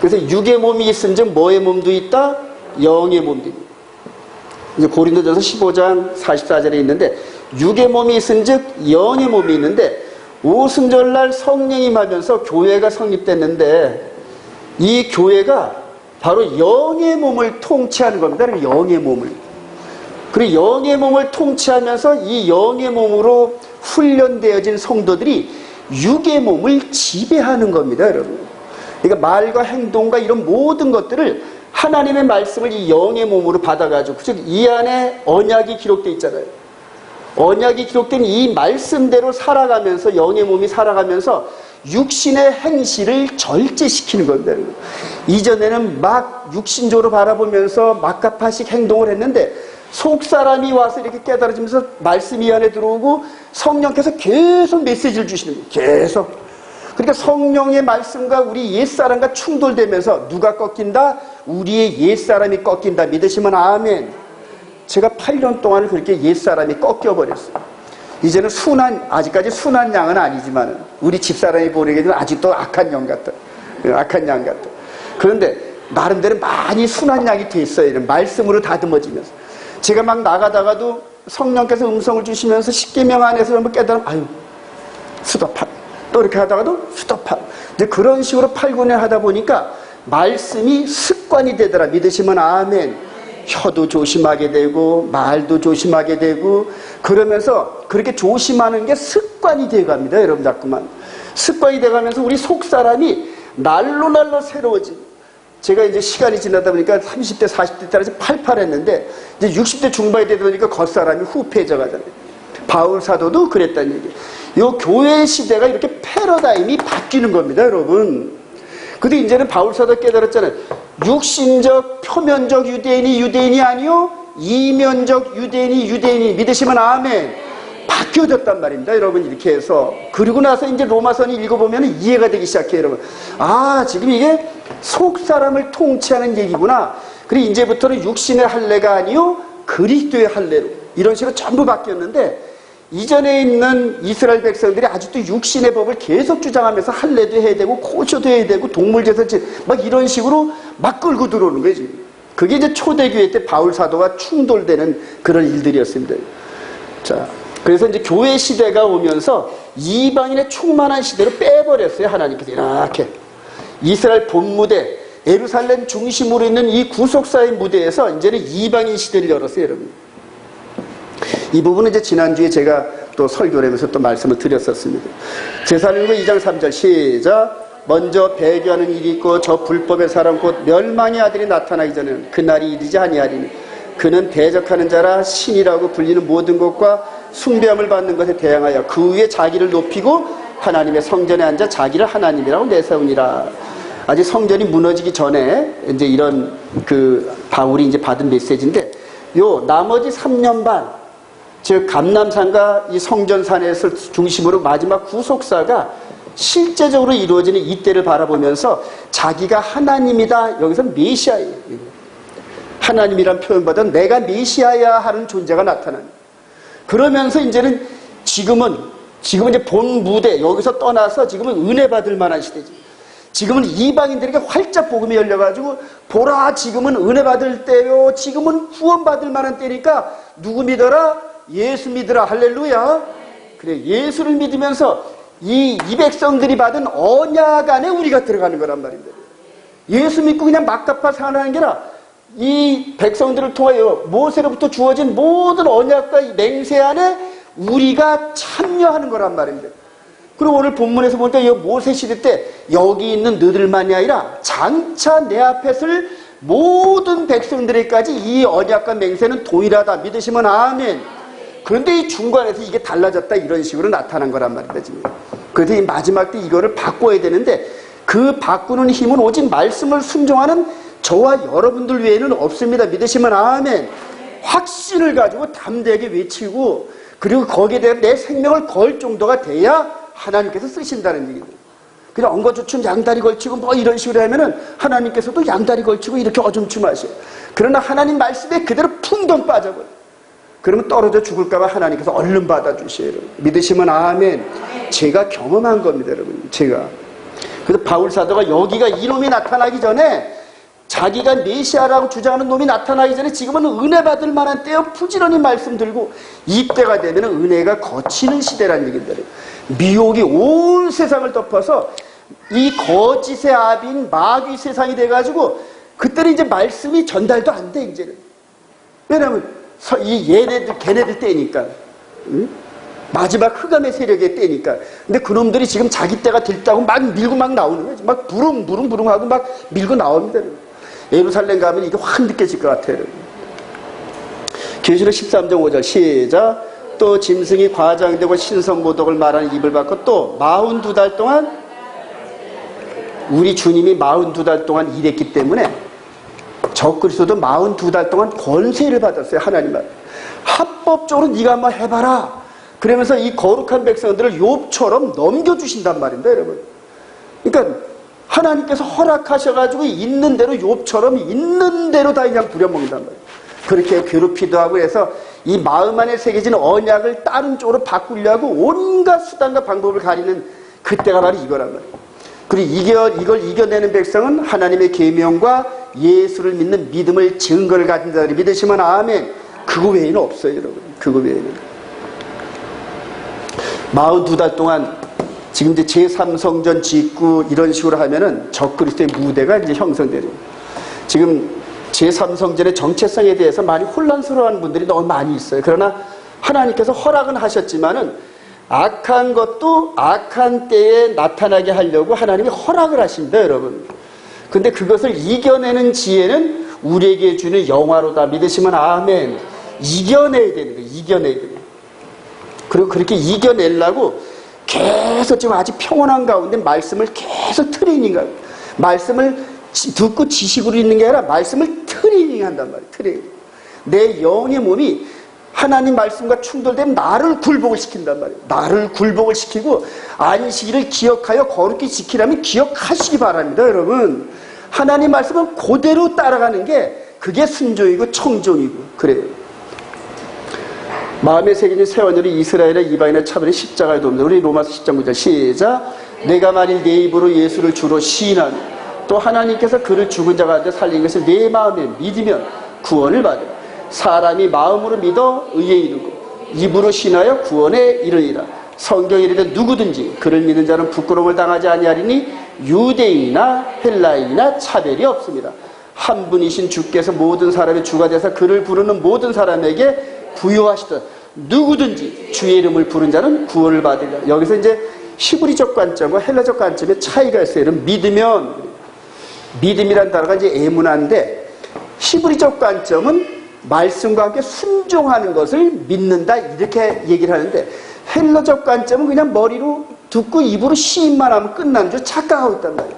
그래서 육의 몸이 있은즉 뭐의 몸도 있다? 영의 몸도 있다. 이제 고린도전서 15장 44절에 있는데, 육의 몸이 있은즉 영의 몸이 있는데, 오순절날 성령이 임하면서 교회가 성립됐는데, 이 교회가 바로 영의 몸을 통치하는 겁니다. 영의 몸을. 그리고 영의 몸을 통치하면서 이 영의 몸으로 훈련되어진 성도들이 육의 몸을 지배하는 겁니다, 여러분. 그러니까 말과 행동과 이런 모든 것들을 하나님의 말씀을 이 영의 몸으로 받아가지고, 즉 이 안에 언약이 기록되어 있잖아요. 언약이 기록된 이 말씀대로 살아가면서, 영의 몸이 살아가면서 육신의 행실을 절제시키는 겁니다. 이전에는 막 육신적으로 바라보면서 막가파식 행동을 했는데, 속사람이 와서 이렇게 깨달아지면서 말씀이 안에 들어오고 성령께서 계속 메시지를 주시는 거예요. 계속. 그러니까 성령의 말씀과 우리 옛사람과 충돌되면서 누가 꺾인다? 우리의 옛사람이 꺾인다. 믿으시면 아멘. 제가 8년 동안 그렇게 옛사람이 꺾여버렸어요. 이제는 아직까지 순한 양은 아니지만 우리 집사람이 보내기에는 아직도 악한 양 같다. 악한 양 같다. 그런데 나름대로 많이 순한 양이 됐어요. 말씀으로 다듬어지면서. 제가 막 나가다가도 성령께서 음성을 주시면서 십계명 안에서 한번 깨달으면, 아유, 수도파. 또 이렇게 하다가도 수도파. 이제 그런 식으로 8군에 하다 보니까 말씀이 습관이 되더라. 믿으시면 아멘. 혀도 조심하게 되고, 말도 조심하게 되고, 그러면서 그렇게 조심하는 게 습관이 되어갑니다. 여러분, 자꾸만. 습관이 되어가면서 우리 속사람이 날로 새로워집니다. 제가 이제 시간이 지나다 보니까 30대, 40대 때까지 팔팔했는데, 이제 60대 중반이 되다 보니까 겉사람이 후패해져 가잖아요. 바울 사도도 그랬다는 얘기예요. 요 교회 시대가 이렇게 패러다임이 바뀌는 겁니다, 여러분. 근데 이제는 바울 사도 깨달았잖아요. 육신적, 표면적 유대인이 아니요, 이면적 유대인이 믿으시면 아멘. 바뀌어졌단 말입니다, 여러분. 이렇게 해서. 그리고 나서 이제 로마서는 읽어보면 이해가 되기 시작해요, 여러분. 아, 지금 이게 속 사람을 통치하는 얘기구나. 그리고 이제부터는 육신의 할례가 아니요, 그리스도의 할례로. 이런 식으로 전부 바뀌었는데, 이전에 있는 이스라엘 백성들이 아직도 육신의 법을 계속 주장하면서 할례도 해야 되고, 코쇼도 해야 되고, 동물제사 막 이런 식으로 막 끌고 들어오는 거예요, 지금. 그게 이제 초대교회 때 바울 사도와 충돌되는 그런 일들이었습니다. 자. 그래서 이제 교회 시대가 오면서 이방인의 충만한 시대로 빼버렸어요. 하나님께서 이렇게 이스라엘 본무대, 예루살렘 중심으로 있는 이 구속사의 무대에서 이제는 이방인 시대를 열었어요, 여러분. 이 부분은 이제 지난주에 제가 또 설교를 하면서 또 말씀을 드렸었습니다. 제사령고 2장 3절 시작. 먼저 배교하는 일이 있고 저 불법의 사람 곧 멸망의 아들이 나타나기 전에는 그날이 이르지 아니하리니 그는 대적하는 자라 신이라고 불리는 모든 것과 숭배함을 받는 것에 대항하여 그 위에 자기를 높이고 하나님의 성전에 앉아 자기를 하나님이라고 내세우니라. 아직 성전이 무너지기 전에 이제 이런 바울이 이제 받은 메시지인데, 요 나머지 3년 반, 즉 감람산과 이 성전산에서 중심으로 마지막 구속사가 실제적으로 이루어지는 이때를 바라보면서 자기가 하나님이다, 여기서 메시아예요. 하나님이란 표현보다 내가 메시아야 하는 존재가 나타나는. 그러면서 이제는 지금은 이제 본 무대 여기서 떠나서 지금은 은혜 받을 만한 시대지. 지금은 이방인들에게 활짝 복음이 열려가지고 보라, 지금은 은혜 받을 때요, 지금은 구원 받을 만한 때니까 누구 믿어라? 예수 믿으라. 할렐루야. 그래, 예수를 믿으면서 이 백성들이 받은 언약 안에 우리가 들어가는 거란 말입니다. 예수 믿고 그냥 막가파 살아가는 게 아니라 이 백성들을 통하여 모세로부터 주어진 모든 언약과 이 맹세 안에 우리가 참여하는 거란 말입니다. 그리고 오늘 본문에서 보니까 이 모세 시대 때 여기 있는 너들만이 아니라 장차 내 앞에 설 모든 백성들에게까지 이 언약과 맹세는 동일하다. 믿으시면 아멘. 그런데 이 중간에서 이게 달라졌다, 이런 식으로 나타난 거란 말입니다, 지금. 그래서 이 마지막 때 이거를 바꿔야 되는데, 그 바꾸는 힘은 오직 말씀을 순종하는 저와 여러분들 외에는 없습니다. 믿으시면 아멘. 확신을 가지고 담대하게 외치고, 그리고 거기에 대한 내 생명을 걸 정도가 돼야 하나님께서 쓰신다는 얘기예요. 그냥 엉거주춤 양다리 걸치고 뭐 이런 식으로 하면은 하나님께서도 양다리 걸치고 이렇게 어중춤하셔요. 그러나 하나님 말씀에 그대로 풍덩 빠져버려요. 그러면 떨어져 죽을까봐 하나님께서 얼른 받아주셔요. 여러분. 믿으시면 아멘. 제가 경험한 겁니다, 여러분. 제가. 그래서 바울 사도가 여기가 이놈이 나타나기 전에, 자기가 메시아라고 주장하는 놈이 나타나기 전에 지금은 은혜 받을 만한 때여 부지런히 말씀 들고, 이때가 되면 은혜가 거치는 시대라는 얘기입니다. 미혹이 온 세상을 덮어서 이 거짓의 아비인 마귀 세상이 돼가지고 그때는 이제 말씀이 전달도 안 돼, 이제는. 왜냐하면 걔네들 때니까. 응? 마지막 흑암의 세력의 때니까. 근데 그놈들이 지금 자기 때가 됐다고 막 밀고 막 나오는 거예요. 막 부릉부릉 하고 막 밀고 나옵니다. 예루살렘 가면 이게 확 느껴질 것 같아요. 계시록 13장 5절 시작. 또 짐승이 과장되고 신성모독을 말하는 입을 받고 또 42달 동안, 우리 주님이 42달 동안 일했기 때문에 적그리스도도 42달 동안 권세를 받았어요. 하나님 앞에 합법적으로 네가 한번 해봐라. 그러면서 이 거룩한 백성들을 욥처럼 넘겨주신단 말입니다, 여러분. 그러니까 하나님께서 허락하셔가지고 있는 대로 욥처럼 있는 대로 다 그냥 부려먹는단 말이에요. 그렇게 괴롭히도 하고 해서 이 마음 안에 새겨진 언약을 다른 쪽으로 바꾸려고 온갖 수단과 방법을 가리는 그때가 바로 이거란 말이에요. 그리고 이걸 이겨내는 백성은 하나님의 계명과 예수를 믿는 믿음을 증거를 가진 자들이 믿으시면 아멘. 그거 외에는 없어요, 여러분. 그거 외에는. 42달 동안 지금 이제 제3성전 짓고 이런 식으로 하면은 적그리스도의 무대가 이제 형성되는. 지금 제3성전의 정체성에 대해서 많이 혼란스러워하는 분들이 너무 많이 있어요. 그러나 하나님께서 허락은 하셨지만은 악한 것도 악한 때에 나타나게 하려고 하나님이 허락을 하십니다, 여러분. 근데 그것을 이겨내는 지혜는 우리에게 주는 영화로다. 믿으시면 아멘. 이겨내야 되는 거예요. 이겨내야 되는 거예요. 그리고 그렇게 이겨내려고 계속 지금 아직 평온한 가운데 말씀을 계속 트레이닝하고, 말씀을 듣고 지식으로 있는 게 아니라 말씀을 트레이닝 한단 말이에요. 트레이닝. 내 영의 몸이 하나님 말씀과 충돌되면 나를 굴복을 시킨단 말이에요. 나를 굴복을 시키고 안식일을 기억하여 거룩히 지키라면 기억하시기 바랍니다, 여러분. 하나님 말씀은 그대로 따라가는 게 그게 순종이고 청종이고 그래요. 마음에 새겨진 새 언약이 이스라엘의 이방인의 차별이 십자가에 돕니다. 우리 로마서 10장 9절 시작. 내가 만일 내 입으로 예수를 주로 시인하며 또 하나님께서 그를 죽은 자 가운데 살린 것을 내 마음에 믿으면 구원을 받으라. 사람이 마음으로 믿어 의에 이르고 입으로 신하여 구원에 이르리라. 성경에 이르되 누구든지 그를 믿는 자는 부끄러움을 당하지 아니하리니 유대인이나 헬라인이나 차별이 없습니다. 한 분이신 주께서 모든 사람의 주가 되사 그를 부르는 모든 사람에게 부여하시다. 누구든지 주의 이름을 부른 자는 구원을 받으리라. 여기서 이제 히브리적 관점과 헬라적 관점의 차이가 있어요. 믿으면, 믿음이란 단어가 이제 에무나인데 히브리적 관점은 말씀과 함께 순종하는 것을 믿는다 이렇게 얘기를 하는데, 헬러적 관점은 그냥 머리로 듣고 입으로 시인만 하면 끝나는 줄 착각하고 있단 말이에요.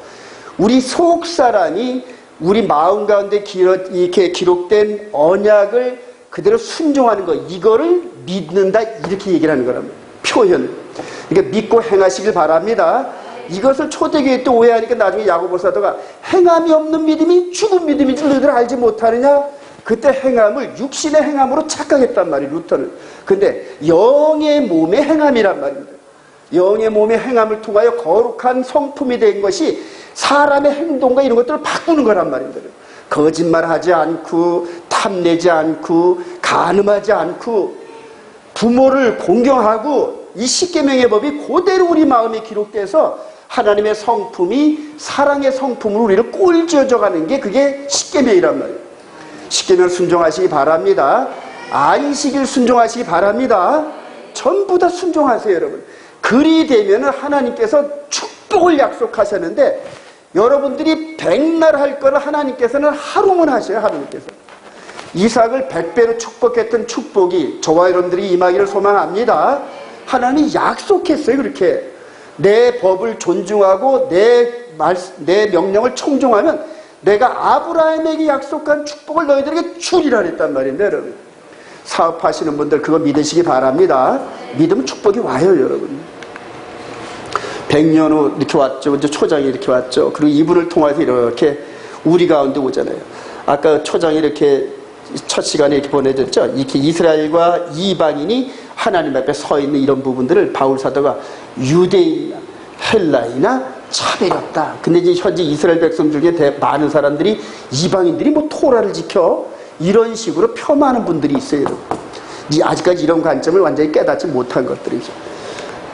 우리 속 사람이 우리 마음 가운데 이렇게 기록된 언약을 그대로 순종하는 것, 이거를 믿는다 이렇게 얘기를 하는 거란 말이에요. 표현. 그러니까 믿고 행하시길 바랍니다. 이것을 초대교회 또 오해하니까 나중에 야고보 사도가 행함이 없는 믿음이 죽은 믿음인 줄 너희들 알지 못하느냐? 그때 행함을 육신의 행함으로 착각했단 말이에요, 루터는. 근데 영의 몸의 행함이란 말입니다. 영의 몸의 행함을 통하여 거룩한 성품이 된 것이 사람의 행동과 이런 것들을 바꾸는 거란 말입니다. 거짓말하지 않고 탐내지 않고 간음하지 않고 부모를 공경하고, 이 십계명의 법이 그대로 우리 마음에 기록돼서 하나님의 성품이 사랑의 성품으로 우리를 꼴지어져가는 게 그게 십계명이란 말이에요. 십계명을 순종하시기 바랍니다. 안식일 순종하시기 바랍니다. 전부 다 순종하세요, 여러분. 그리 되면은 하나님께서 축복을 약속하셨는데, 여러분들이 백날 할 거를 하나님께서는 하루만 하셔요. 하나님께서 이삭을 100배로 축복했던 축복이 저와 여러분들이 임하기를 소망합니다. 하나님이 약속했어요. 그렇게 내 법을 존중하고 내 명령을 청종하면 내가 아브라함에게 약속한 축복을 너희들에게 주리라 했단 말인데, 여러분 사업하시는 분들 그거 믿으시기 바랍니다. 믿으면 축복이 와요, 여러분. 100년 후 이렇게 왔죠. 이제 초장이 이렇게 왔죠. 그리고 이분을 통해서 이렇게 우리 가운데 오잖아요. 아까 초장이 이렇게 첫 시간에 이렇게 보내줬죠. 이렇게 이스라엘과 이방인이 하나님 앞에 서 있는 이런 부분들을 바울 사도가 유대인이나 헬라이나 차별했다. 근데 이제 현재 이스라엘 백성 중에 많은 사람들이 이방인들이 뭐 토라를 지켜 이런 식으로 폄하하는 분들이 있어요. 아직까지 이런 관점을 완전히 깨닫지 못한 것들이죠.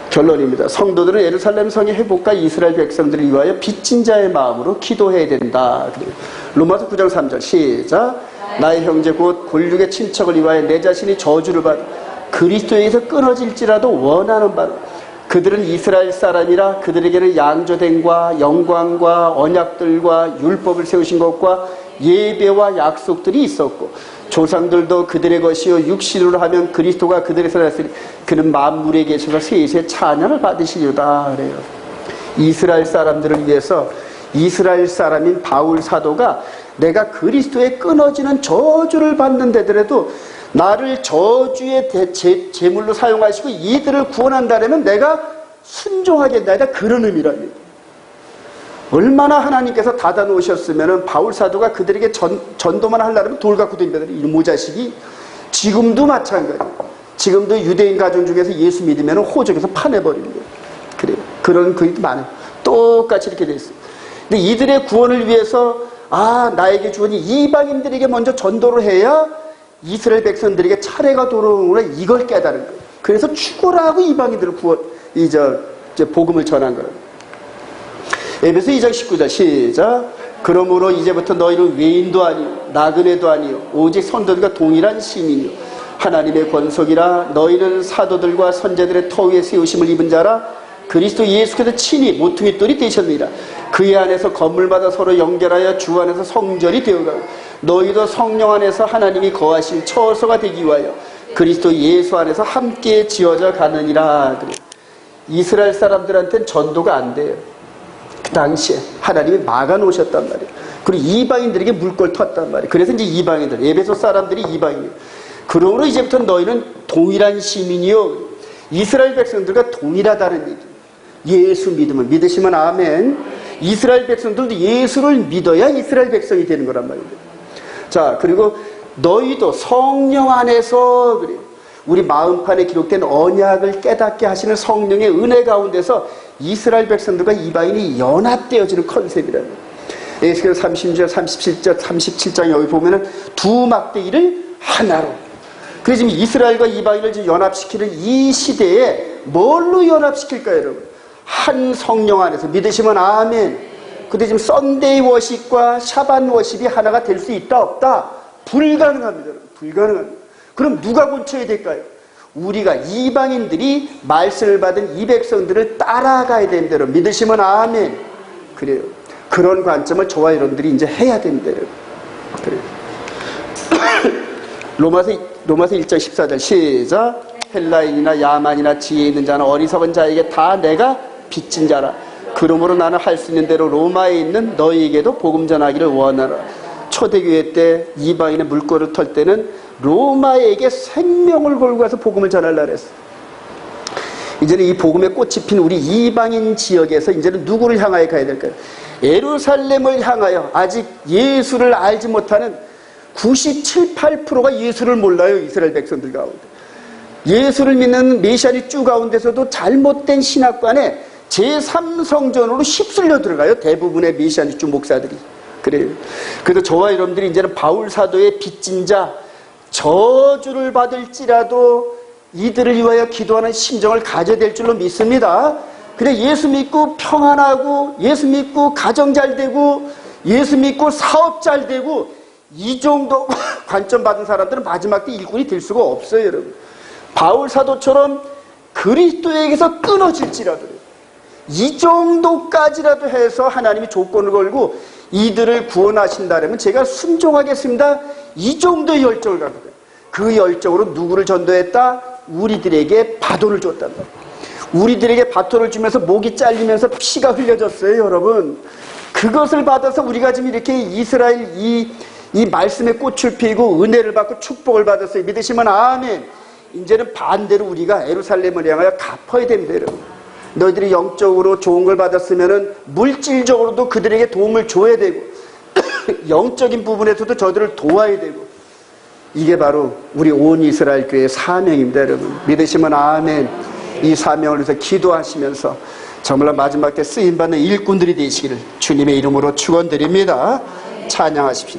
결론입니다. 성도들은 예루살렘 성의 회복과 이스라엘 백성들을 위하여 빚진 자의 마음으로 기도해야 된다. 로마서 9장 3절 시작. 나의 형제 곧 골육의 친척을 위하여 내 자신이 저주를 받아 그리스도에게서 끊어질지라도 원하는 바로, 그들은 이스라엘 사람이라 그들에게는 양조됨과 영광과 언약들과 율법을 세우신 것과 예배와 약속들이 있었고, 조상들도 그들의 것이요 육신으로 하면 그리스도가 그들에서 났으니 그는 만물에 계셔서 세세 찬양을 받으시리로다 그래요. 이스라엘 사람들을 위해서 이스라엘 사람인 바울 사도가 내가 그리스도에 끊어지는 저주를 받는 데더라도 나를 저주의 제물로 사용하시고 이들을 구원한다면 내가 순종하겠다, 그런 의미랍니다. 얼마나 하나님께서 닫아놓으셨으면 바울 사도가 그들에게 전도만 하려면 돌 갖고 댕겨들이 이놈의 자식이. 지금도 마찬가지예요. 지금도 유대인 가정 중에서 예수 믿으면 호적에서 파내버리는 거예요. 그래요. 그런 글도 많아요. 똑같이 이렇게 돼 있어요. 근데 이들의 구원을 위해서 나에게 주어진 이방인들에게 먼저 전도를 해야 이스라엘 백성들에게 차례가 돌아오는구나, 이걸 깨달은 거예요. 그래서 죽어라고 이방인들을 복음을 전한 거예요. 에베소 2장 19절 시작. 그러므로 이제부터 너희는 외인도 아니요 나그네도 아니요 오직 성도들과 동일한 시민이요 하나님의 권속이라. 너희는 사도들과 선제들의 터 위에 세우심을 입은 자라. 그리스도 예수께서 친히 모퉁이 돌이 되셨느니라. 그의 안에서 건물마다 서로 연결하여 주 안에서 성전이 되어가고 너희도 성령 안에서 하나님이 거하실 처소가 되기 위하여 그리스도 예수 안에서 함께 지어져 가느니라. 그래. 이스라엘 사람들한테는 전도가 안 돼요. 그 당시에 하나님이 막아놓으셨단 말이에요. 그리고 이방인들에게 물꼬를 텄단 말이에요. 그래서 이제 이방인들, 에베소 사람들이 이방인이에요. 그러므로 이제부터 너희는 동일한 시민이요 이스라엘 백성들과 동일하다는 얘기. 예수 믿으시면 아멘. 이스라엘 백성들도 예수를 믿어야 이스라엘 백성이 되는 거란 말입니다. 자, 그리고 너희도 성령 안에서, 그래요. 우리 마음판에 기록된 언약을 깨닫게 하시는 성령의 은혜 가운데서 이스라엘 백성들과 이방인이 연합되어지는 컨셉이라는 거예요. 에스겔 30절, 37장 여기 보면은 두 막대기를 하나로. 그래서 지금 이스라엘과 이방인을 지금 연합시키는 이 시대에 뭘로 연합시킬까요, 여러분? 한 성령 안에서 믿으시면 아멘. 근데 지금 썬데이 워십과 샤반 워십이 하나가 될 수 있다, 없다? 불가능합니다, 여러분. 불가능합니다. 그럼 누가 고쳐야 될까요? 우리가 이방인들이 말씀을 받은 이 백성들을 따라가야 됩니다. 여러분. 믿으시면 아멘. 그래요. 그런 관점을 저와 여러분들이 이제 해야 됩니다. 여러분. 그래요. 로마서 1장 14절 시작. 헬라인이나 야만이나 지혜 있는 자나 어리석은 자에게 다 내가 빚진 자라. 그러므로 나는 할 수 있는 대로 로마에 있는 너희에게도 복음 전하기를 원하라. 초대교회 때 이방인의 물꼬를 털 때는 로마에게 생명을 걸고 가서 복음을 전하려고 그랬어. 이제는 이 복음에 꽃이 핀 우리 이방인 지역에서 이제는 누구를 향하여 가야 될까요? 예루살렘을 향하여. 아직 예수를 알지 못하는 97, 8%가 예수를 몰라요. 이스라엘 백성들 가운데. 예수를 믿는 메시아니주 가운데서도 잘못된 신학관에 제3성전으로 휩쓸려 들어가요. 대부분의 메시아니주 목사들이. 그래요. 그래서 저와 여러분들이 이제는 바울 사도의 빚진 자, 저주를 받을지라도 이들을 위하여 기도하는 심정을 가져야 될 줄로 믿습니다. 그래, 예수 믿고 평안하고, 예수 믿고 가정 잘 되고, 예수 믿고 사업 잘 되고, 이 정도 관점 받은 사람들은 마지막 때 일꾼이 될 수가 없어요, 여러분. 바울 사도처럼 그리스도에게서 끊어질지라도 이 정도까지라도 해서 하나님이 조건을 걸고 이들을 구원하신다면 제가 순종하겠습니다. 이 정도의 열정을 갖고 있어요. 그 열정으로 누구를 전도했다? 우리들에게 바톤을 줬단다. 우리들에게 바톤을 주면서 목이 잘리면서 피가 흘려졌어요, 여러분. 그것을 받아서 우리가 지금 이렇게 이스라엘 이 말씀의 꽃을 피고 은혜를 받고 축복을 받았어요. 믿으시면 아멘. 이제는 반대로 우리가 예루살렘을 향하여 갚아야 됩니다, 여러분. 너희들이 영적으로 좋은 걸 받았으면은 물질적으로도 그들에게 도움을 줘야 되고 영적인 부분에서도 저들을 도와야 되고, 이게 바로 우리 온 이스라엘 교회의 사명입니다, 여러분. 믿으시면 아멘. 이 사명을 위해서 기도하시면서 정말 마지막 때 쓰임받는 일꾼들이 되시기를 주님의 이름으로 축원드립니다. 찬양하십시다.